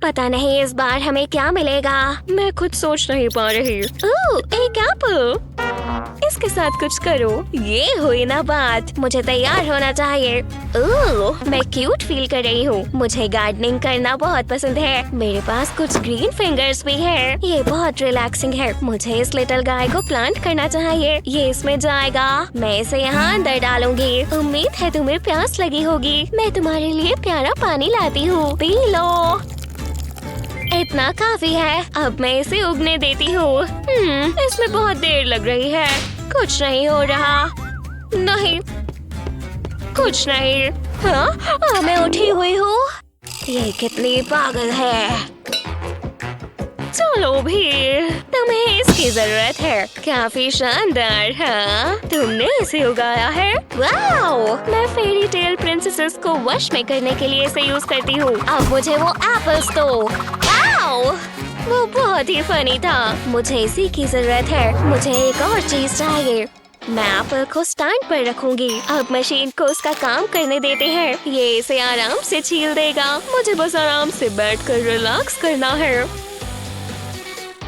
पता नहीं इस बार हमें क्या मिलेगा। मैं खुद सोच नहीं पा रही। ओह, एक एप्पल। इसके साथ कुछ करो। ये हुई ना बात। मुझे तैयार होना चाहिए। ओह, मैं क्यूट फील कर रही हूँ। मुझे गार्डनिंग करना बहुत पसंद है। मेरे पास कुछ ग्रीन फिंगर्स भी है। ये बहुत रिलैक्सिंग है। मुझे इस लिटिल गाय को प्लांट करना चाहिए। ये इसमें जाएगा। मैं इसे यहाँ अंदर डालूंगी। उम्मीद है तुम्हें प्यास लगी होगी। मैं तुम्हारे लिए प्यारा पानी लाती हूँ, पी लो। इतना काफी है। अब मैं इसे उगने देती हूँ। इसमें बहुत देर लग रही है। कुछ नहीं हो रहा। नहीं, कुछ नहीं। हाँ, मैं उठी हुई हूँ। ये कितनी पागल है। चलो भी, तुम्हें इसकी जरूरत है। काफी शानदार। हाँ, तुमने इसे उगाया है। वाओ! मैं फेरी टेल प्रिंसेसेस को वश में करने के लिए इसे यूज करती हूँ। अब मुझे वो एप्पल्स दो। वाओ! वो बहुत ही फनी था। मुझे इसी की जरूरत है। मुझे एक और चीज चाहिए। मैं एप्पल को स्टैंड पर रखूंगी। अब मशीन को उसका काम करने देते हैं। ये इसे आराम से छील देगा। मुझे बस आराम से बैठकर रिलैक्स करना है।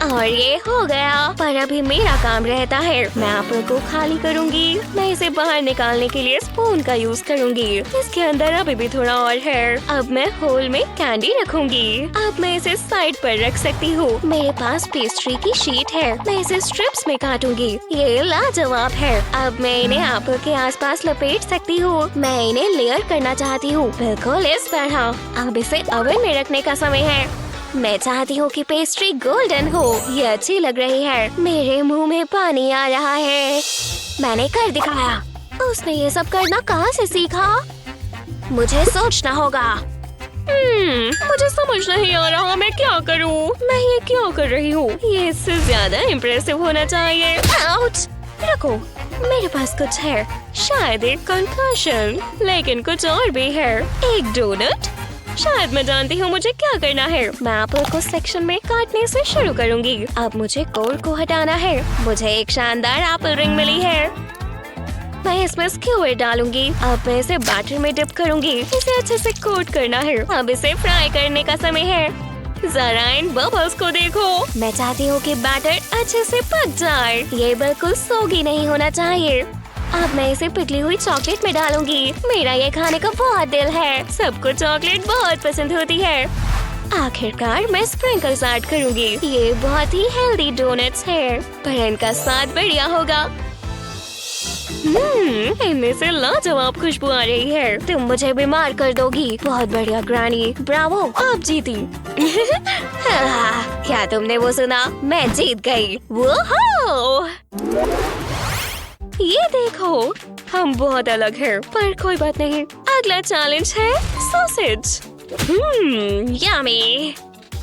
और ये हो गया। पर अभी मेरा काम रहता है। मैं एप्पल को खाली करूंगी। मैं इसे बाहर निकालने के लिए स्पून का यूज करूंगी। इसके अंदर अभी भी थोड़ा और है। अब मैं होल में कैंडी रखूंगी। अब मैं इसे साइड पर रख सकती हूँ। मेरे पास पेस्ट्री की शीट है। मैं इसे स्ट्रिप्स में काटूंगी। ये लाजवाब है। अब मैं इन्हें एप्पल के आसपास लपेट सकती हूँ। मैं इन्हें लेयर करना चाहती हूँ, बिल्कुल इस तरह। अब इसे ओवन में रखने का समय है। मैं चाहती हूँ कि पेस्ट्री गोल्डन हो। ये अच्छी लग रही है। मेरे मुंह में पानी आ रहा है। मैंने कर दिखाया। उसने ये सब करना कहाँ से सीखा? मुझे सोचना होगा। मुझे समझ नहीं आ रहा मैं क्या करूँ। मैं ये क्या कर रही हूँ? ये इससे ज्यादा इम्प्रेसिव होना चाहिए। आउच! रुको, मेरे पास कुछ है। शायद एक कंकशन, लेकिन कुछ और भी है। एक डोनट। शायद मैं जानती हूँ मुझे क्या करना है। मैं एप्पल को सेक्शन में काटने से शुरू करूँगी। अब मुझे कोर को हटाना है। मुझे एक शानदार एप्पल रिंग मिली है। मैं इसमें स्क्यूअर डालूंगी। अब मैं इसे बैटर में डिप करूँगी। इसे अच्छे से कोट करना है। अब इसे फ्राई करने का समय है। जरा इन बबल्स को देखो। मैं चाहती हूँ कि बैटर अच्छे से पक जाए। ये बिल्कुल सोगी नहीं होना चाहिए। अब मैं इसे पिघली हुई चॉकलेट में डालूंगी। मेरा ये खाने का बहुत दिल है। सबको चॉकलेट बहुत पसंद होती है। आखिरकार मैं स्प्रिंकल्स ऐड करूंगी। ये बहुत ही हेल्दी डोनट्स है, पर इनका स्वाद बढ़िया होगा। इनमें से लाजवाब खुशबू आ रही है। तुम मुझे बीमार कर दोगी। बहुत बढ़िया ग्रानी, ब्रावो, आप जीती। क्या तुमने वो सुना? मैं जीत गई। वो ये देखो, हम बहुत अलग हैं, पर कोई बात नहीं। अगला चैलेंज है सॉसेज। यम्मी।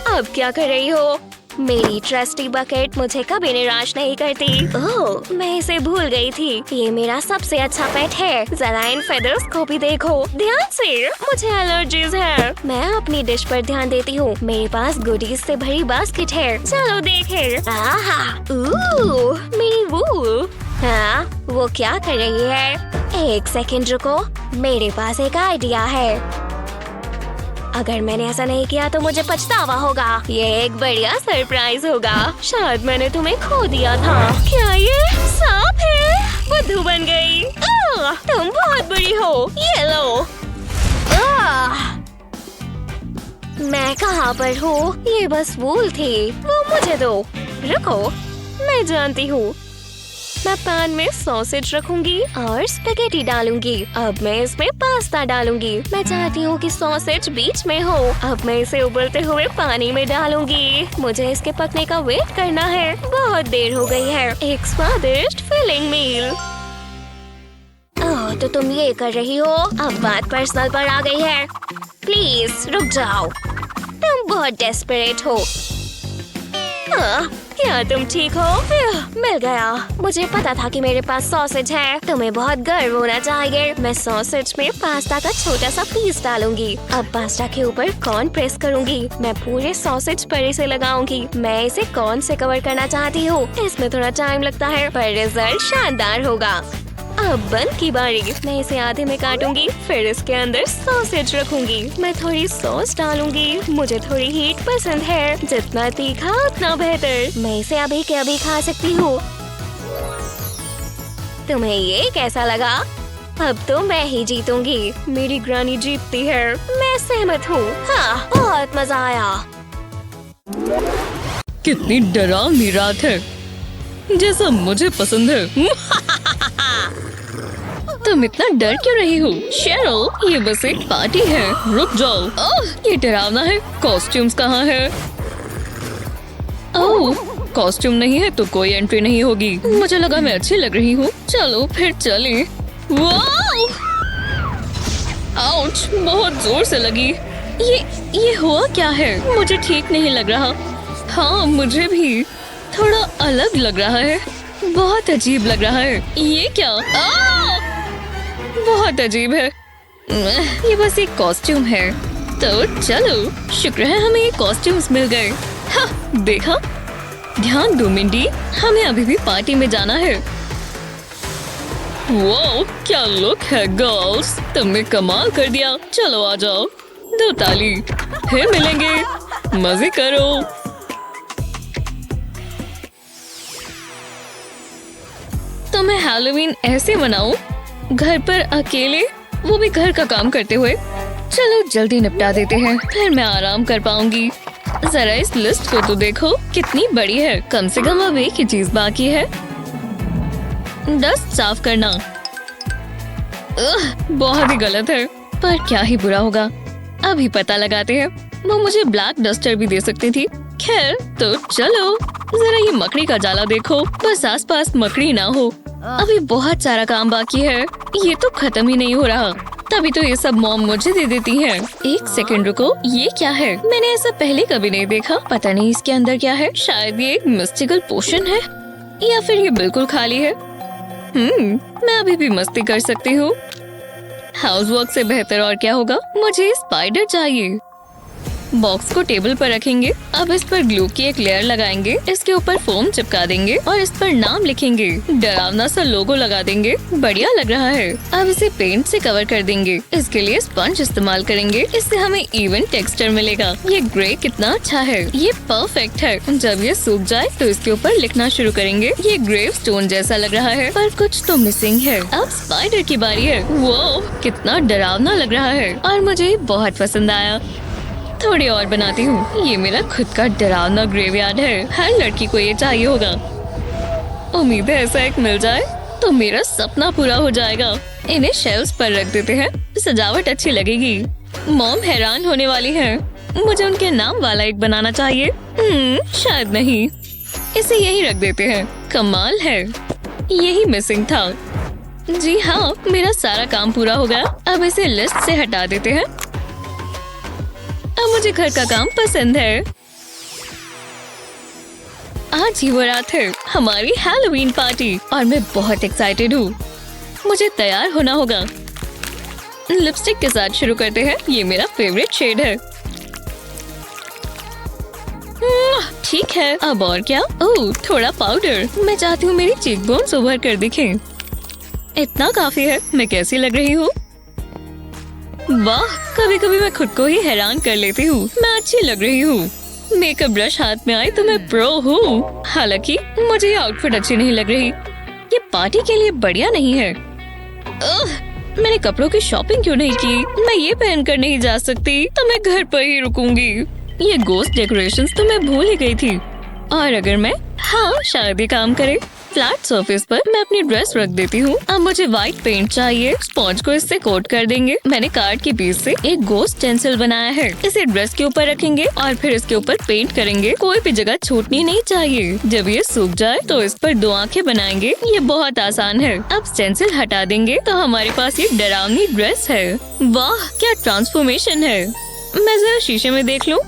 अब क्या कर रही हो? मेरी ट्रस्टी बकेट मुझे कभी निराश नहीं करती। ओह, मैं इसे भूल गई थी। ये मेरा सबसे अच्छा पेट है। जरा इन फेदर्स को भी देखो ध्यान से। मुझे एलर्जीज है। मैं अपनी डिश पर ध्यान देती हूँ। मेरे पास गुडीज से भरी बास्केट है। चलो देखें। आहा, मेरी वूल। हाँ, वो क्या कर रही है? एक सेकंड रुको, मेरे पास एक आइडिया है। अगर मैंने ऐसा नहीं किया तो मुझे पछतावा होगा। ये एक बढ़िया सरप्राइज होगा। शायद मैंने तुम्हें खो दिया था। क्या ये सांप है? बुद्धू बन गई। तुम बहुत बड़ी हो। ये लो। मैं कहाँ पर हूँ? ये बस वूल थी, वो मुझे दो। रुको, मैं जानती हूँ। मैं पैन में सॉसेज रखूंगी और स्पेगेटी डालूंगी। अब मैं इसमें पास्ता डालूंगी। मैं चाहती हूँ कि सॉसेज बीच में हो। अब मैं इसे उबलते हुए पानी में डालूंगी। मुझे इसके पकने का वेट करना है। बहुत देर हो गई है। एक स्वादिष्ट फिलिंग मील। ओह, तो तुम ये कर रही हो? अब बात पर्सनल पर आ गई है। प्लीज रुक जाओ। तुम बहुत डेस्परेट हो। क्या तुम ठीक हो? मिल गया। मुझे पता था कि मेरे पास सॉसेज है। तुम्हें बहुत गर्व होना चाहिए। मैं सॉसेज में पास्ता का छोटा सा पीस डालूंगी। अब पास्ता के ऊपर कॉर्न प्रेस करूंगी। मैं पूरे सॉसेज पर इसे लगाऊंगी। मैं इसे कॉर्न से कवर करना चाहती हूँ। इसमें थोड़ा टाइम लगता है पर रिजल्ट शानदार होगा। अब बन की बारी। मैं इसे आधे में काटूंगी, फिर इसके अंदर सॉसेज रखूंगी। मैं थोड़ी सॉस डालूंगी। मुझे थोड़ी हीट पसंद है। जितना तीखा उतना बेहतर। मैं इसे अभी के अभी खा सकती हूँ। तुम्हें ये कैसा लगा? अब तो मैं ही जीतूंगी। मेरी ग्रानी जीतती है। मैं सहमत हूँ। हाँ, बहुत मजा आया। कितनी डरावनी रात है, जैसा मुझे पसंद है। तुम इतना डर क्यों रही हो? शेryl, ये बस एक पार्टी है। रुक जाओ। ओह, ये डरावना है। कॉस्ट्यूम्स कहाँ है? ओह, कॉस्ट्यूम नहीं है तो कोई एंट्री नहीं होगी। मुझे लगा मैं अच्छी लग रही हूँ। चलो फिर चलें। वाओ! आउच, बहुत जोर से लगी। ये हुआ क्या है? मुझे ठीक नहीं लग रहा। हाँ, मुझे भी थोड़ा अलग लग रहा है। बहुत अजीब लग रहा है। ये क्या? बहुत अजीब है। ये बस एक कॉस्ट्यूम है। तो चलो, शुक्र है हमें ये कॉस्ट्यूम्स मिल गए। हाँ, देखा? ध्यान दो मिंडी, हमें अभी भी पार्टी में जाना है। वाओ, क्या लुक है गर्ल्स। तुमने कमाल कर दिया। चलो आ जाओ, दो ताली। फिर मिलेंगे। मजे करो। तो मैं हैलोवीन ऐसे मनाऊं, घर पर अकेले, वो भी घर का काम करते हुए। चलो जल्दी निपटा देते हैं, फिर मैं आराम कर पाऊंगी। जरा इस लिस्ट को तो देखो, कितनी बड़ी है। कम से कम अब एक ही चीज बाकी है, डस्ट साफ करना। बहुत ही गलत है, पर क्या ही बुरा होगा। अभी पता लगाते हैं। वो मुझे ब्लैक डस्टर भी दे सकती थी। खैर, तो चलो जरा ये मकड़ी का जाला देखो। बस आसपास मकड़ी ना हो। अभी बहुत सारा काम बाकी है। ये तो खत्म ही नहीं हो रहा। तभी तो ये सब मॉम मुझे दे देती है। एक सेकंड रुको, ये क्या है? मैंने ऐसा पहले कभी नहीं देखा। पता नहीं इसके अंदर क्या है। शायद ये एक मिस्टिकल पोशन है, या फिर ये बिल्कुल खाली है। मैं अभी भी मस्ती कर सकती हूँ। हाउसवर्क से बेहतर और क्या होगा। मुझे स्पाइडर चाहिए। बॉक्स को टेबल पर रखेंगे। अब इस पर ग्लू की एक लेयर लगाएंगे। इसके ऊपर फोम चिपका देंगे और इस पर नाम लिखेंगे। डरावना सा लोगो लगा देंगे। बढ़िया लग रहा है। अब इसे पेंट से कवर कर देंगे। इसके लिए स्पंज इस्तेमाल करेंगे। इससे हमें इवन टेक्सचर मिलेगा। ये ग्रे कितना अच्छा है। ये परफेक्ट है। जब ये सूख जाए तो इसके ऊपर लिखना शुरू करेंगे। ये ग्रेव स्टोन जैसा लग रहा है, पर कुछ तो मिसिंग है। अब स्पाइडर की बारी है। वो कितना डरावना लग रहा है और मुझे बहुत पसंद आया। थोड़ी और बनाती हूँ। ये मेरा खुद का डरावना ग्रेवयार्ड है। हर लड़की को ये चाहिए होगा। उम्मीद है ऐसा एक मिल जाए तो मेरा सपना पूरा हो जाएगा। इन्हें शेल्व्स पर रख देते हैं, सजावट अच्छी लगेगी। मॉम हैरान होने वाली है। मुझे उनके नाम वाला एक बनाना चाहिए। शायद नहीं, इसे यही रख देते हैं। कमाल है, यही मिसिंग था। जी हाँ, मेरा सारा काम पूरा हो गया। अब इसे लिस्ट से हटा देते हैं। अब मुझे घर का काम पसंद है। आज ही वो रात है, हमारी हैलोवीन पार्टी, और मैं बहुत एक्साइटेड हूँ। मुझे तैयार होना होगा। लिपस्टिक के साथ शुरू करते हैं। ये मेरा फेवरेट शेड है। ठीक है, अब और क्या? ओह, थोड़ा पाउडर। मैं चाहती हूँ मेरी चीक बोन्स उभर कर दिखें। इतना काफी है। मैं कैसी लग रही हूँ? वाह, कभी कभी मैं खुद को ही हैरान कर लेती हूँ। मैं अच्छी लग रही हूँ। मेकअप ब्रश हाथ में आए तो मैं प्रो हूँ। हालांकि मुझे ये आउटफिट अच्छी नहीं लग रही। ये पार्टी के लिए बढ़िया नहीं है। मैंने कपड़ों की शॉपिंग क्यों नहीं की? मैं ये पहनकर नहीं जा सकती, तो मैं घर पर ही रुकूंगी। ये गोस्ट डेकोरेशंस तो मैं भूल ही गई थी। और अगर मैं शायद ये काम करे। फ्लैट सरफेस पर मैं अपनी ड्रेस रख देती हूँ। अब मुझे व्हाइट पेंट चाहिए। स्पॉन्ज को इससे कोट कर देंगे। मैंने कार्ड के पीस से एक गोस्ट स्टेंसिल बनाया है। इसे ड्रेस के ऊपर रखेंगे और फिर इसके ऊपर पेंट करेंगे। कोई भी जगह छूटनी नहीं चाहिए। जब ये सूख जाए तो इस पर 2 आंखें बनाएंगे। ये बहुत आसान है। अब स्टेंसिल हटा देंगे तो हमारे पास ये डरावनी ड्रेस है। वाह, क्या ट्रांसफॉर्मेशन है। मैं जरा शीशे में देख लूं।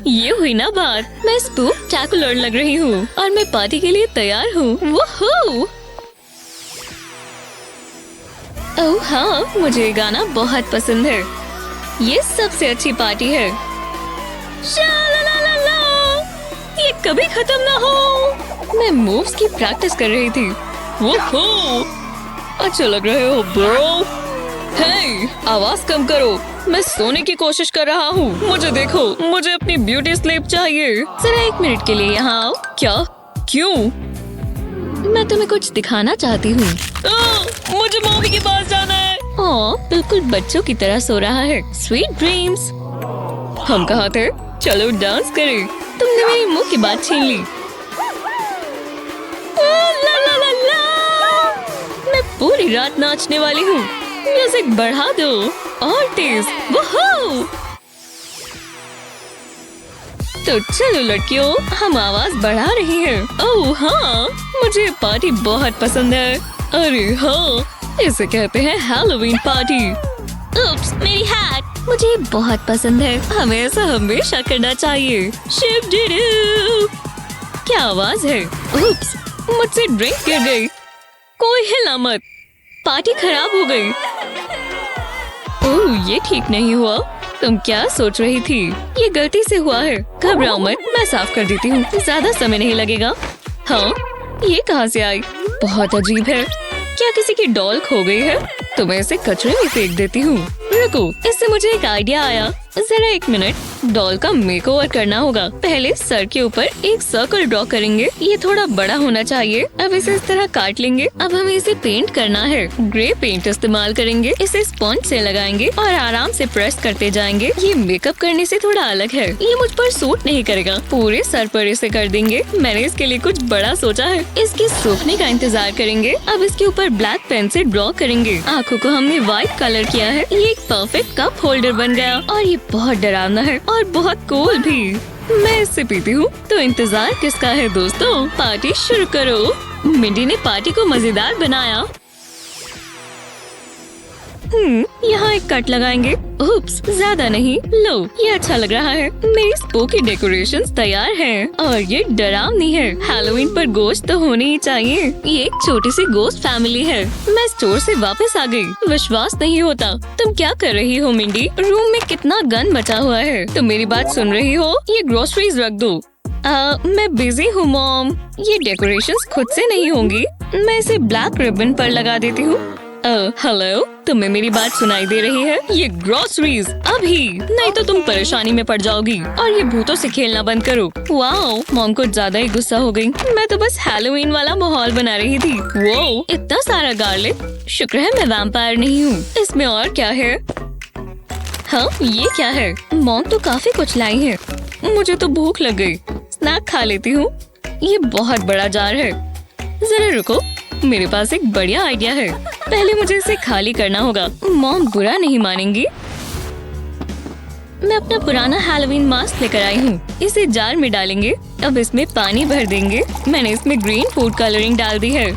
ये हुई ना बात। मैं स्पूकटैकुलर लग रही हूँ और मैं पार्टी के लिए तैयार हूँ। वूहू! ओह हाँ, मुझे ये गाना बहुत पसंद है। ये सबसे अच्छी पार्टी है। शालालाला! ये कभी खत्म ना हो। मैं मूव्स की प्रैक्टिस कर रही थी। वूहू! अच्छा लग रहे हो ब्रो। हे, आवाज कम करो। मैं सोने की कोशिश कर रहा हूँ। मुझे देखो, मुझे अपनी ब्यूटी स्लीप चाहिए। जरा 1 मिनट के लिए यहाँ आओ। क्या? क्यों? मैं तुम्हें कुछ दिखाना चाहती हूँ। मुझे मम्मी के पास जाना है। बिल्कुल बच्चों की तरह सो रहा है। Sweet dreams. हम कहाँ थे? चलो डांस करें। तुमने मेरी मुंह की बात छीन ली। ला ला ला ला। मैं पूरी रात नाचने वाली हूँ। म्यूजिक बढ़ा दो और तेज। वूहू! तो चलो लड़कियों, हम आवाज बढ़ा रही हैं। ओह हाँ, मुझे पार्टी बहुत पसंद है। अरे हाँ, इसे कहते हैं हैलोवीन पार्टी। उप्स, मेरी हैट। मुझे बहुत पसंद है। हमें ऐसा हमेशा करना चाहिए। शिव-डी-डू। क्या आवाज है? उप्स, मुझसे ड्रिंक गिर गई। कोई हिला मत, पार्टी खराब हो गई। ओह, ये ठीक नहीं हुआ। तुम क्या सोच रही थी? ये गलती से हुआ है। घबराओ मत, मैं साफ कर देती हूँ। ज्यादा समय नहीं लगेगा। हाँ, ये कहाँ से आई? बहुत अजीब है। क्या किसी की डॉल खो गई है? तो मैं इसे कचरे में फेंक देती हूँ। रुको, इससे मुझे एक आइडिया आया। जरा 1 मिनट। डॉल का मेकओवर करना होगा। पहले सर के ऊपर एक सर्कल ड्रॉ करेंगे। ये थोड़ा बड़ा होना चाहिए। अब इसे इस तरह काट लेंगे। अब हमें इसे पेंट करना है। ग्रे पेंट इस्तेमाल करेंगे। इसे स्पॉन्ज से लगाएंगे और आराम से प्रेस करते जाएंगे। ये मेकअप करने से थोड़ा अलग है। ये मुझ पर सूट नहीं करेगा। पूरे सर पर इसे कर देंगे। मैंने इसके लिए कुछ बड़ा सोचा है। इसके सूखने का इंतजार करेंगे। अब इसके ऊपर ब्लैक पेन से ड्रॉ करेंगे। आँखों को हमने व्हाइट कलर किया है। ये एक परफेक्ट कप होल्डर बन गया और ये बहुत डरावना है और बहुत कूल भी। मैं इससे पीती हूँ। तो इंतजार किसका है दोस्तों? पार्टी शुरू करो। मिंडी ने पार्टी को मजेदार बनाया। यहाँ एक कट लगाएंगे। उप्स, ज्यादा नहीं। लो, ये अच्छा लग रहा है। मेरी स्पोकी डेकोरेशंस तैयार हैं और ये डरावनी है। हैलोवीन पर गोश्त तो होनी ही चाहिए। ये एक छोटी सी गोश्त फैमिली है। मैं स्टोर से वापस आ गई। विश्वास नहीं होता। तुम क्या कर रही हो मिंडी? रूम में कितना गंद मचा हुआ है। तुम मेरी बात सुन रही हो? ये ग्रोसरीज रख दो। मैं बिजी हूँ मॉम। ये डेकोरेशंस खुद से नहीं होंगी। मैं इसे ब्लैक रिबन पर लगा देती हूँ। हेलो, तुम्हें मेरी बात सुनाई दे रही है? ये ग्रोसरीज अभी, नहीं तो तुम परेशानी में पड़ जाओगी। और ये भूतों से खेलना बंद करो। वाओ, मॉम को ज्यादा ही गुस्सा हो गई। मैं तो बस हैलोवीन वाला माहौल बना रही थी। वो इतना सारा गार्लिक। शुक्र है मैं वैम्पायर नहीं हूँ। इसमें और क्या है? हाँ, ये क्या है? मॉम तो काफी कुछ लाई है। मुझे तो भूख लग गई। स्नैक खा लेती हूँ। ये बहुत बड़ा जार है। जरा रुको, मेरे पास एक बढ़िया आइडिया है। पहले मुझे इसे खाली करना होगा। मॉम बुरा नहीं मानेंगी। मैं अपना पुराना हैलोवीन मास्क लेकर आई हूँ। इसे जार में डालेंगे। अब इसमें पानी भर देंगे। मैंने इसमें ग्रीन फूड कलरिंग डाल दी है।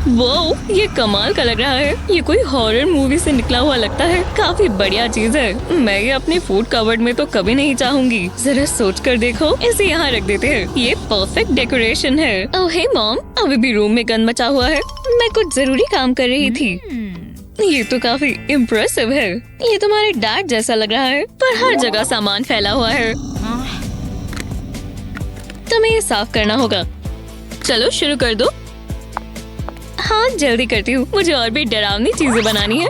वो ये कमाल का लग रहा है। ये कोई हॉरर मूवी से निकला हुआ लगता है। काफी बढ़िया चीज है। मैं ये अपने फूड कबर्ड में तो कभी नहीं चाहूंगी। जरा सोच कर देखो। इसे यहाँ रख देते हैं। ये परफेक्ट डेकोरेशन है। ओह हे मॉम, अभी भी रूम में गंद मचा हुआ है। मैं कुछ जरूरी काम कर रही थी। ये तो काफी इम्प्रेसिव है। ये तुम्हारे डैड जैसा लग रहा है, पर हर जगह सामान फैला हुआ है। तुम्हें ये साफ करना होगा। चलो शुरू कर दो। हाँ, जल्दी करती हूँ। मुझे और भी डरावनी चीजें बनानी है।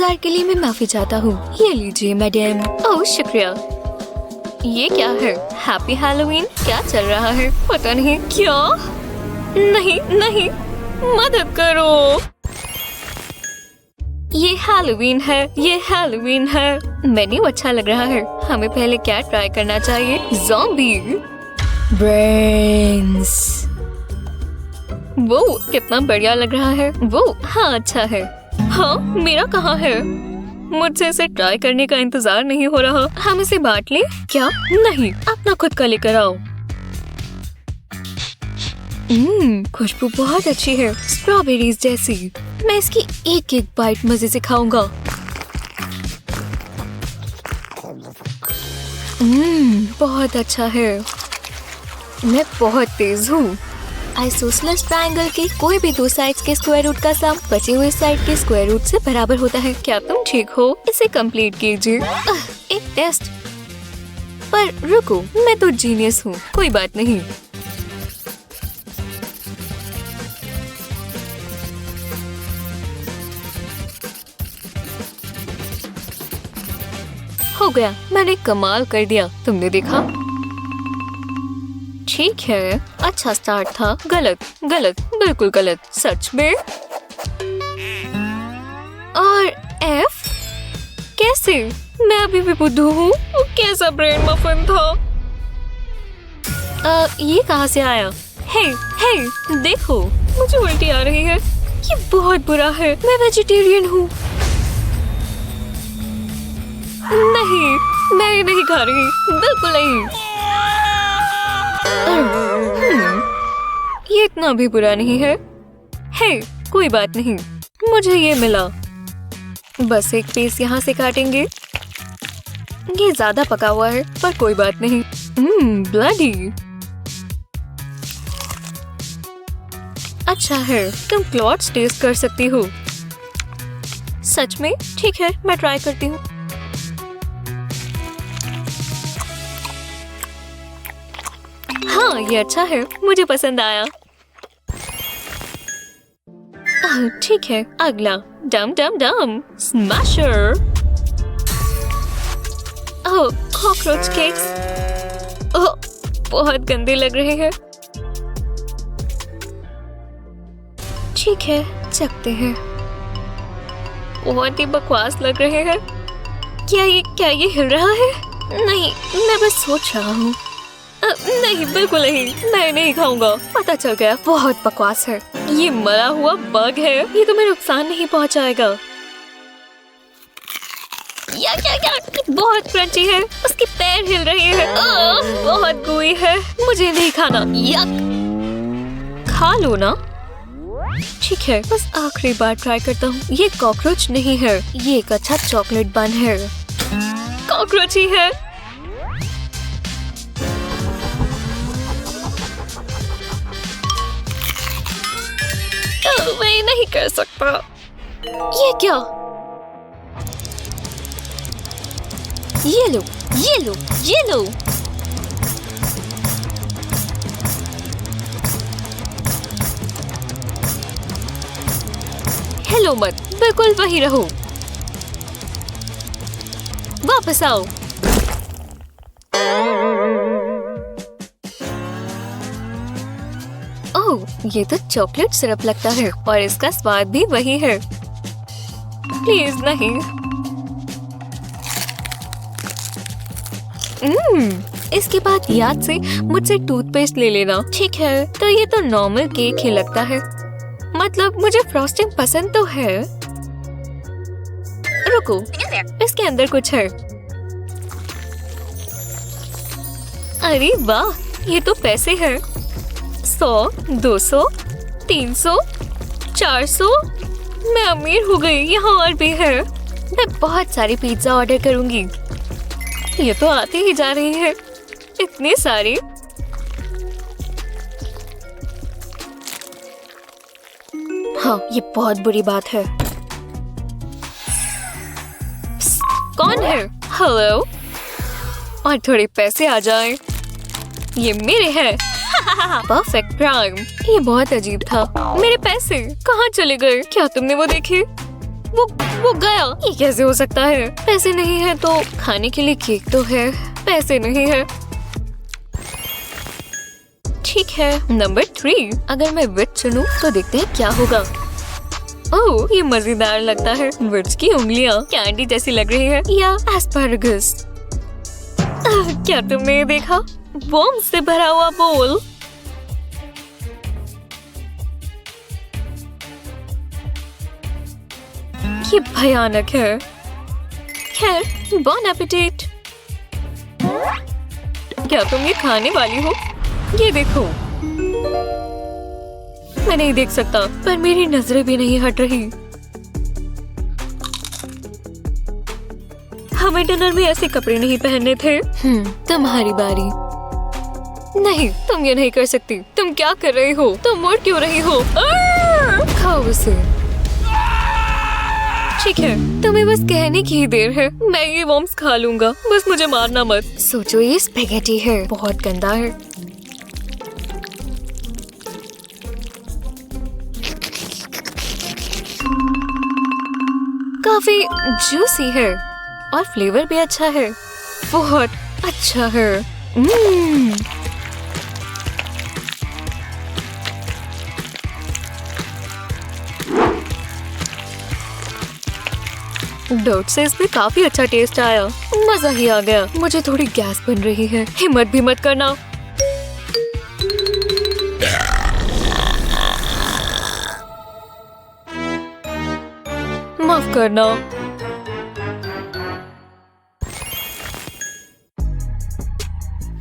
इंतजार के लिए मैं माफी चाहता हूँ। ये लीजिए मैडम। ओह शुक्रिया। ये क्या है? Happy Halloween. क्या चल रहा है? पता नहीं। क्या? नहीं नहीं, मदद करो। ये हैलोवीन है, ये हैलोवीन है। मेन्यू अच्छा लग रहा है। हमें पहले क्या ट्राई करना चाहिए? Zombie brains. वो कितना बढ़िया लग रहा है। वो हाँ अच्छा है। हाँ मेरा कहाँ है? मुझसे इसे ट्राई करने का इंतजार नहीं हो रहा। हम इसे बांट लें क्या? नहीं, अपना खुद का लेकर आओ। खुशबू बहुत अच्छी है, स्ट्रॉबेरीज जैसी। मैं इसकी एक एक बाइट मजे से खाऊंगा। बहुत अच्छा है। मैं बहुत तेज हूँ। आइसोसेलेस ट्रायंगल के कोई भी दो साइड्स के स्क्वायर रूट का सम बचे हुए साइड के स्क्वायर रूट से बराबर होता है। क्या तुम ठीक हो? इसे कंप्लीट कीजिए। एक टेस्ट। पर रुको, मैं तो जीनियस हूँ। कोई बात नहीं। हो गया, मैंने कमाल कर दिया। तुमने देखा? ठीक है, अच्छा स्टार्ट था। गलत गलत, बिल्कुल गलत। सच में? और एफ? कैसे? मैं अभी भी बुद्धू हूँ। कैसा ब्रेन मफिन था? ये कहाँ से आया? हे देखो, मुझे उल्टी आ रही है। ये बहुत बुरा है। मैं वेजिटेरियन हूँ। नहीं, मैं ये नहीं खा रही, बिल्कुल नहीं। ये इतना भी बुरा नहीं है। हे, कोई बात नहीं, मुझे ये मिला। बस एक पीस यहाँ से काटेंगे। ये ज्यादा पका हुआ है, पर कोई बात नहीं। ब्लडी। अच्छा है, तुम क्लॉट्स टेस्ट कर सकती हो। सच में? ठीक है, मैं ट्राई करती हूँ। हाँ ये अच्छा है, मुझे पसंद आया। ठीक है, अगला। डम डम डम स्मैशर। ओह, कॉकरोच केक्स। ओह, बहुत गंदे लग रहे हैं। ठीक है, चखते हैं। बहुत ही बकवास लग रहे हैं। क्या ये हिल रहा है? नहीं, मैं बस सोच रहा हूँ। नहीं, बिल्कुल नहीं, मैं नहीं खाऊंगा। पता चल गया, बहुत बकवास है। ये मरा हुआ बग है। ये तुम्हें नुकसान नहीं पहुंचाएगा। या बहुत क्रंची है। उसके पैर हिल रहे हैं। बहुत गुई है। मुझे नहीं खाना। यक। खा लो ना। ठीक है, बस आखिरी बार ट्राई करता हूँ। ये कॉकरोच नहीं है, ये एक अच्छा चॉकलेट बन है। कॉकरोच ही है। मैं नहीं कर सकता। ये क्या? ये लो। हेलो मत, बिल्कुल वही रहो। वापस आओ। ओह, ये तो चॉकलेट सिरप लगता है और इसका स्वाद भी वही है। प्लीज नहीं। इसके बाद याद से मुझसे टूथपेस्ट ले लेना। ठीक है, तो ये तो नॉर्मल केक ही लगता है। मतलब मुझे फ्रॉस्टिंग पसंद तो है। रुको, इसके अंदर कुछ है। अरे वाह, ये तो पैसे हैं। 100, 200, 300, 400। मैं अमीर हो गई। यहाँ और भी है। मैं बहुत सारी पिज्जा ऑर्डर करूंगी। ये तो आते ही जा रही है, इतने सारे। हाँ, ये बहुत बुरी बात है। कौन है? हेलो। और थोड़े पैसे आ जाएं। ये मेरे हैं। Perfect crime. ये बहुत अजीब था। मेरे पैसे कहाँ चले गए? क्या तुमने वो देखे? वो वो गया। ये कैसे हो सकता है? पैसे नहीं है तो खाने के लिए केक तो है, पैसे नहीं है। ठीक है, नंबर 3। अगर मैं विच चुनूं तो देखते हैं क्या होगा। ओह, ये मजेदार लगता है। विच की उंगलियां कैंडी जैसी लग रही है या एस्पैरागस। क्या तुमने ये देखा? बॉम्ब से भरा हुआ बोल। ये भयानक है। खैर, बॉन एपेटाइट। क्या तुम ये खाने वाली हो? ये देखो। मैं नहीं देख सकता, पर मेरी नजरें भी नहीं हट रही। हमें डिनर में ऐसे कपड़े नहीं पहनने थे। तुम्हारी बारी। नहीं, तुम ये नहीं कर सकती। तुम क्या कर रही हो? तुम मुड़ क्यों रही हो? खाओ उसे। ठीक है, तुम्हें बस कहने की ही देर है। मैं ये वॉर्म्स खा लूंगा, बस मुझे मारना मत। सोचो, ये स्पेगेटी है, बहुत गंदा है। काफी जूसी है और फ्लेवर भी अच्छा है, बहुत अच्छा है। डर्ट से इसमें काफी अच्छा टेस्ट आया, मजा ही आ गया। मुझे थोड़ी गैस बन रही है, हिम्मत भी मत करना। माफ करना।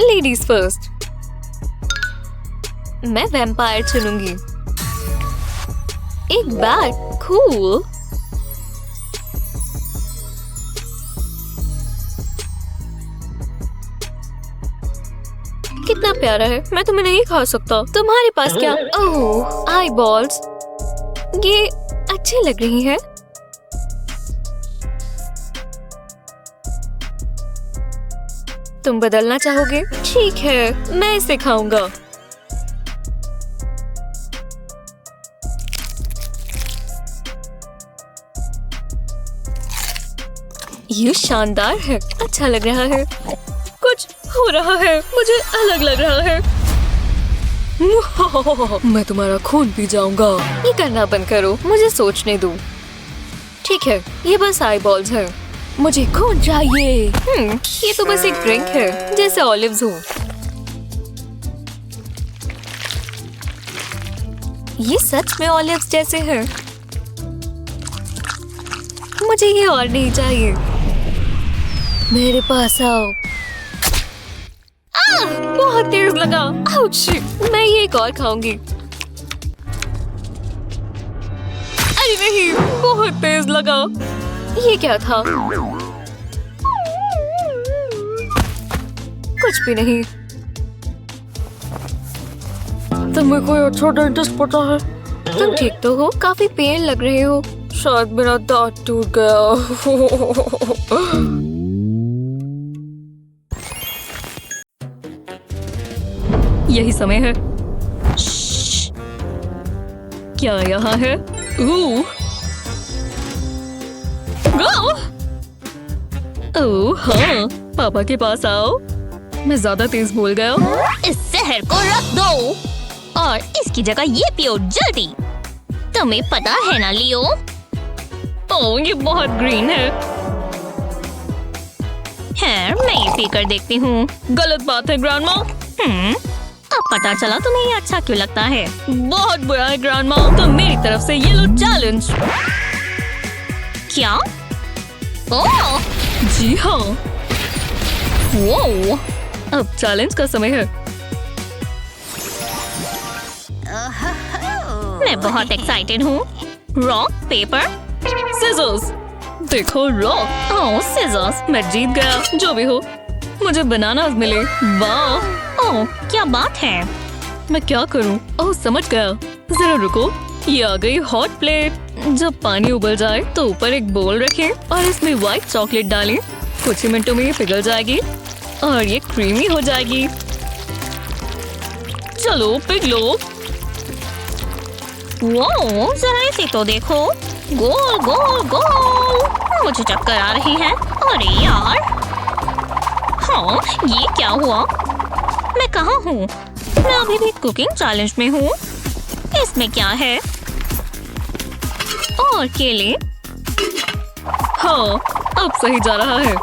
Ladies first. मैं वैम्पायर चुनूंगी। एक बैग, कूल। कितना प्यारा है। मैं तुम्हें नहीं खा सकता। तुम्हारे पास क्या? ओह, आई बॉल्स। ये अच्छी लग रही है। तुम बदलना चाहोगे? ठीक है, मैं इसे खाऊंगा। ये शानदार है, अच्छा लग रहा है। कुछ हो रहा है, मुझे अलग लग रहा है। मैं तुम्हारा खून पी जाऊंगा। ये करना बंद करो, मुझे सोचने दो। ठीक है, ये बस आई बॉल्स है। मुझे खून चाहिए। ये तो बस एक ड्रिंक है, जैसे ऑलिव्स हो। ये सच में ऑलिव्स जैसे हैं। मुझे ये और नहीं चाहिए। मेरे पास आओ। बहुत तेज लगा। आउच! मैं ये एक और खाऊंगी। अरे नहीं, बहुत तेज लगा। ये क्या था? कुछ भी नहीं। तुम्हें कोई अच्छा डेंटिस्ट पता है? तुम ठीक तो हो? काफी पेन लग रहे हो। शायद मेरा दांत टूट गया। यही समय है। क्या यहाँ है? ओह हाँ, पापा के पास आओ। मैं ज्यादा तेज बोल गया। इस शहर को रख दो और इसकी जगह ये पियो जल्दी। तुम्हें पता है ना लियो? ओह, ये बहुत ग्रीन है। मैं ये पी कर देखती हूँ। गलत बात है ग्रैंडमा। अब पता चला तुम्हें ये अच्छा क्यों लगता है। बहुत बुरा है ग्रैंडमा। तो मेरी तरफ से ये लो चैलेंज। क्या? ओह, जी हाँ। वो अब चैलेंज का समय है। मैं बहुत एक्साइटेड हूँ। Rock paper scissors. देखो रॉक। ओह सिजर्स। मैं जीत गया। जो भी हो, मुझे बनाना मिले। वाह, ओह क्या बात है। मैं क्या करूं? ओह समझ गया। जरा रुको, ये आ गई हॉट प्लेट। जब पानी उबल जाए तो ऊपर एक बोल रखें और इसमें व्हाइट चॉकलेट डालें। कुछ ही मिनटों में ये पिघल जाएगी और ये क्रीमी हो जाएगी। चलो पिघलो। वो जरा इसे तो देखो। गोल गोल गोल। मुझे चक्कर आ रही हैं। अरे यार, हाँ ये क्या हुआ? मैं कहाँ हूँ? मैं अभी भी कुकिंग चैलेंज में हूँ। इसमें क्या है? और केले। हाँ, अब सही जा रहा है।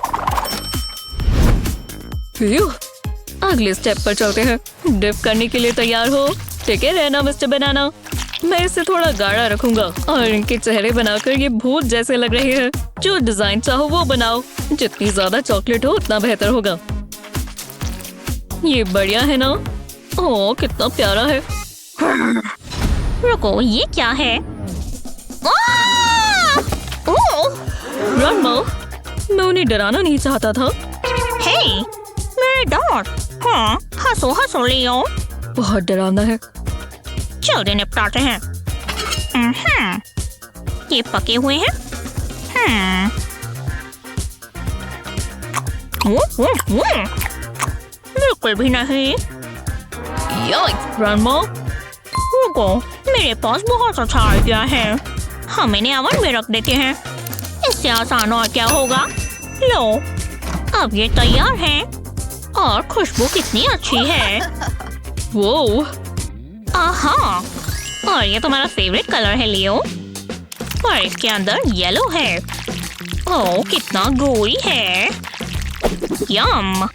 अगले स्टेप पर चलते हैं। डिप करने के लिए तैयार हो? ठीक है रहना मिस्टर बनाना। मैं इसे थोड़ा गाढ़ा रखूंगा और इनके चेहरे बनाकर ये भूत जैसे लग रहे हैं। जो डिजाइन चाहो वो बनाओ। जितनी ज्यादा चॉकलेट हो उतना बेहतर होगा। ये बढ़िया है ना? ओह कितना प्यारा है। रुको, ये क्या है? ग्रैंडमा, मैं उन्हें डराना नहीं चाहता था। हे, मेरे दांत। हाँ, हंसो हंसो लियो। बहुत डरावना है। चलो निपटाते हैं। ये पके हुए हैं। बिल्कुल भी नहीं। Yoinks grandma. रुको, मेरे पास बहुत अच्छा आइडिया है। हम इन्हें ओवन में रख देते हैं। इससे आसान और क्या होगा? लो, अब ये तैयार है। और खुशबू कितनी अच्छी है। वो आहा, और ये तुम्हारा फेवरेट कलर है लियो। और इसके अंदर येलो है। ओह कितना गोरी है। यम।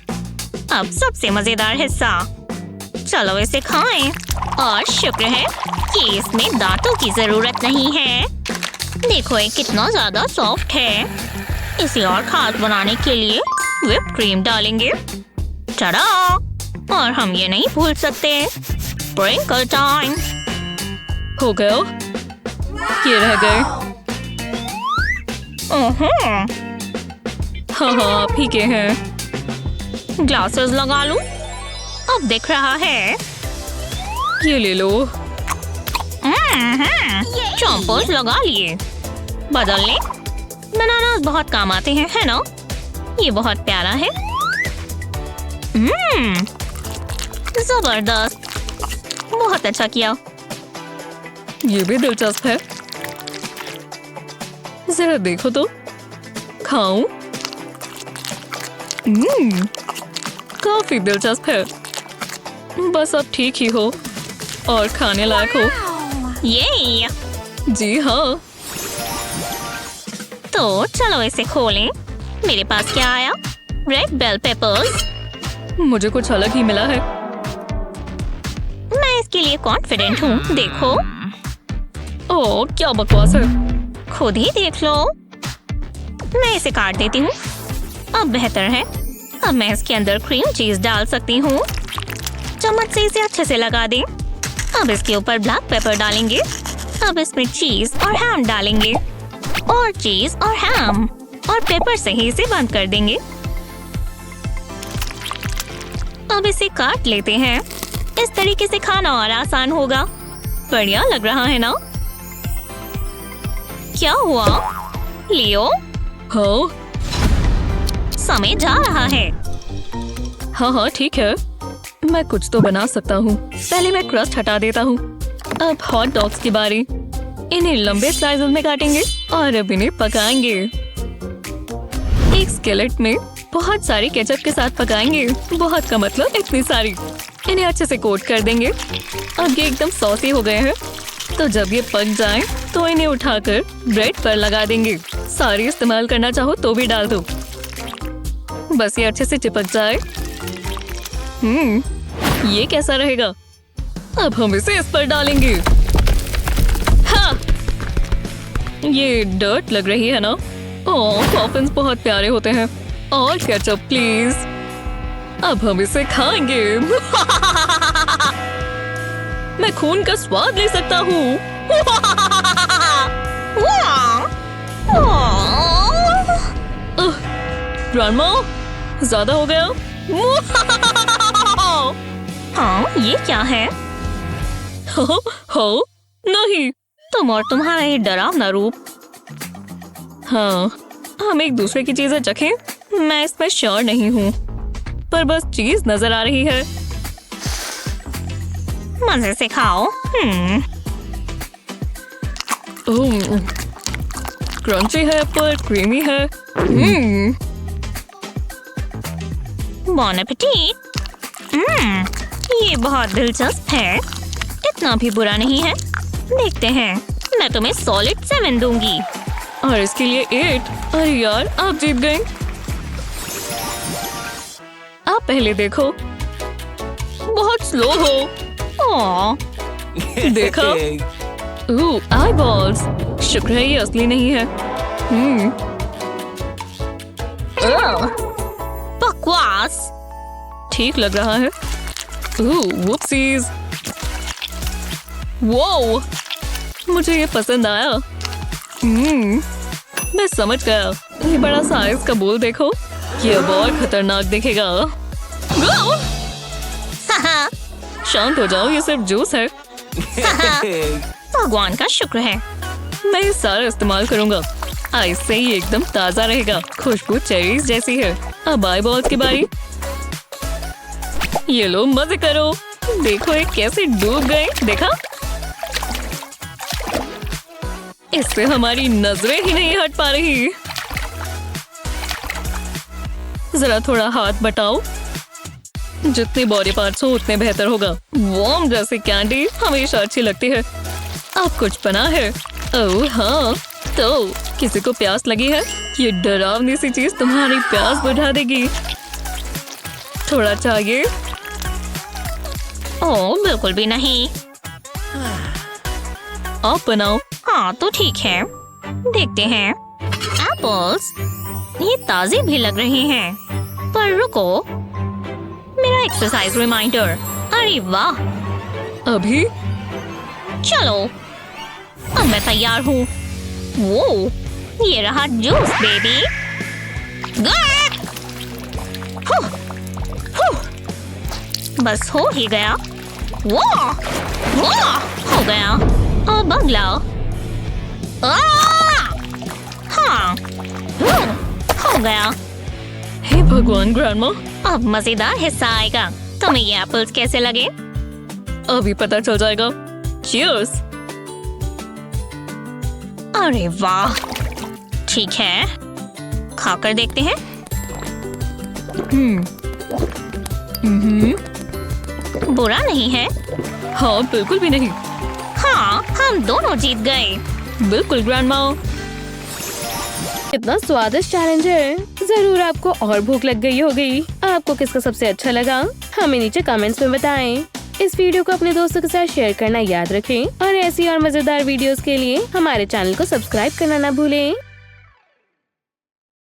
अब सबसे मजेदार हिस्सा। चलो इसे खाएं। और शुक्र है कि इसमें दांतों की जरूरत नहीं है। देखो ये कितना ज्यादा सॉफ्ट है। इसे और खास बनाने के लिए व्हिप क्रीम डालेंगे। टडा! और हम ये नहीं भूल सकते, स्प्रिंकल टाइम। हो गया। ये रह गए। हाँ आप ही के हैं। ग्लासेस लगा लूं? अब दिख रहा है। ये ले लो। चॉम्पर्स लगा लिए। बदलने बनाना बहुत काम आते हैं, है ना? ये बहुत प्यारा है। जबरदस्त, बहुत अच्छा किया। ये भी दिलचस्प है। जरा देखो तो। खाऊं? काफी दिलचस्प है। बस अब ठीक ही हो और खाने लायक हो। ये जी हाँ। तो चलो इसे खोलें। मेरे पास क्या आया? Red bell papers. मुझे कुछ अलग ही मिला है। मैं इसके लिए कॉन्फिडेंट हूँ। देखो। ओह क्या बकवास है। खुद ही देख लो। मैं इसे काट देती हूँ। अब बेहतर है। अब मैं इसके अंदर क्रीम चीज डाल सकती हूँ। चम्मच से इसे अच्छे से लगा दें। अब इसके ऊपर ब्लैक पेपर डालेंगे। अब इसमें चीज और हैम डालेंगे। और चीज और हैम और पेपर से ही इसे बंद कर देंगे। अब इसे काट लेते हैं। इस तरीके से खाना और आसान होगा। बढ़िया लग रहा है ना? क्या हुआ लियो? हाँ समय जा रहा है। हाँ हाँ ठीक है, मैं कुछ तो बना सकता हूँ। पहले मैं क्रस्ट हटा देता हूँ। अब हॉट डॉग्स की बारी। इन्हें लंबे स्लाइसेस में काटेंगे और अब इन्हें पकाएंगे। एक स्केलेट में बहुत सारी केचप के साथ पकाएंगे। बहुत का मतलब इतनी सारी। इन्हें अच्छे से कोट कर देंगे। अब ये एकदम सॉसी हो गए हैं। तो जब ये पक जाएं, तो इन्हें उठाकर ब्रेड पर लगा देंगे। सारी इस्तेमाल करना चाहो तो भी डाल दो। बस ये अच्छे से चिपक जाए। ये कैसा रहेगा? अब हम इसे इस पर डालेंगे। हाँ, ये डर्ट लग रही है ना? ओह, मफिन्स बहुत प्यारे होते हैं। और केचप प्लीज। अब हम इसे खाएंगे। मैं खून का स्वाद ले सकता हूँ। ग्रैंडमा, ज्यादा हो गया। हाँ, ये क्या है? हो नहीं, तुम और तुम्हारा ये डरावना रूप। हाँ, हम एक दूसरे की चीजें चखें। मैं इसमें श्योर नहीं हूँ, पर बस चीज नजर आ रही है। मजे से खाओ। क्रंची है पर क्रीमी है। बॉन एपेटिट। ये बहुत दिलचस्प है। इतना भी बुरा नहीं है। देखते हैं, मैं तुम्हें सॉलिड 7 दूंगी। और इसके लिए 8। अरे यार, आप जीत गए। आप पहले देखो। बहुत स्लो हो। देखा? आई बॉल्स। शुक्र है ये असली नहीं है। बकवास। ठीक लग रहा है। वुप्सीज। वो मुझे ये पसंद आया। मैं समझ गया। ये बड़ा साइज का बोल देखो। ये अब और खतरनाक दिखेगा। शांत हो जाओ, ये सिर्फ जूस है। भगवान का शुक्र है। मैं ये सारा इस्तेमाल करूंगा। आइस से ये एकदम ताजा रहेगा। खुशबू चेरीज जैसी है। अब आई बॉल्स की बारी। ये लो, मजे करो। देखो ये कैसे डूब गए। देखा? इससे हमारी नजरें ही नहीं हट पा रही। जरा थोड़ा हाथ बटाओ। जितने बॉडी पार्ट्स हो उतने बेहतर होगा। वॉर्म जैसी कैंडी हमेशा अच्छी लगती है। अब कुछ बना है। ओह हाँ, तो किसी को प्यास लगी है? ये डरावनी सी चीज तुम्हारी प्यास बुझा देगी। थोड़ा चाहिए? ओह, बिल्कुल भी नहीं। आप बनाओ। हाँ तो ठीक है, देखते हैं। एप्पल्स, ये ताजे भी लग रहे हैं। पर रुको, मेरा एक्सरसाइज रिमाइंडर। अरे वाह, अभी? चलो अब मैं तैयार हूँ। वो ये रहा जूस बेबी। बस हो ही गया। हो गया। अब अगला। हाँ, हो गया। हे भगवान ग्रैंडमा, अब मजेदार हिस्सा आएगा। तुम्हें ये एप्पल्स कैसे लगे? अभी पता चल जाएगा। चीयर्स। अरे वाह, ठीक है, खाकर देखते हैं। बुरा नहीं है। हाँ, बिल्कुल भी नहीं। हाँ, हम दोनों जीत गए। बिल्कुल ग्रैंडमा। इतना स्वादिष्ट चैलेंज है। जरूर आपको और भूख लग गई होगी। आपको किसका सबसे अच्छा लगा हमें नीचे कमेंट्स में बताएं। इस वीडियो को अपने दोस्तों के साथ शेयर करना याद रखें और ऐसी और मजेदार वीडियोस के लिए हमारे चैनल को सब्सक्राइब करना ना भूलें।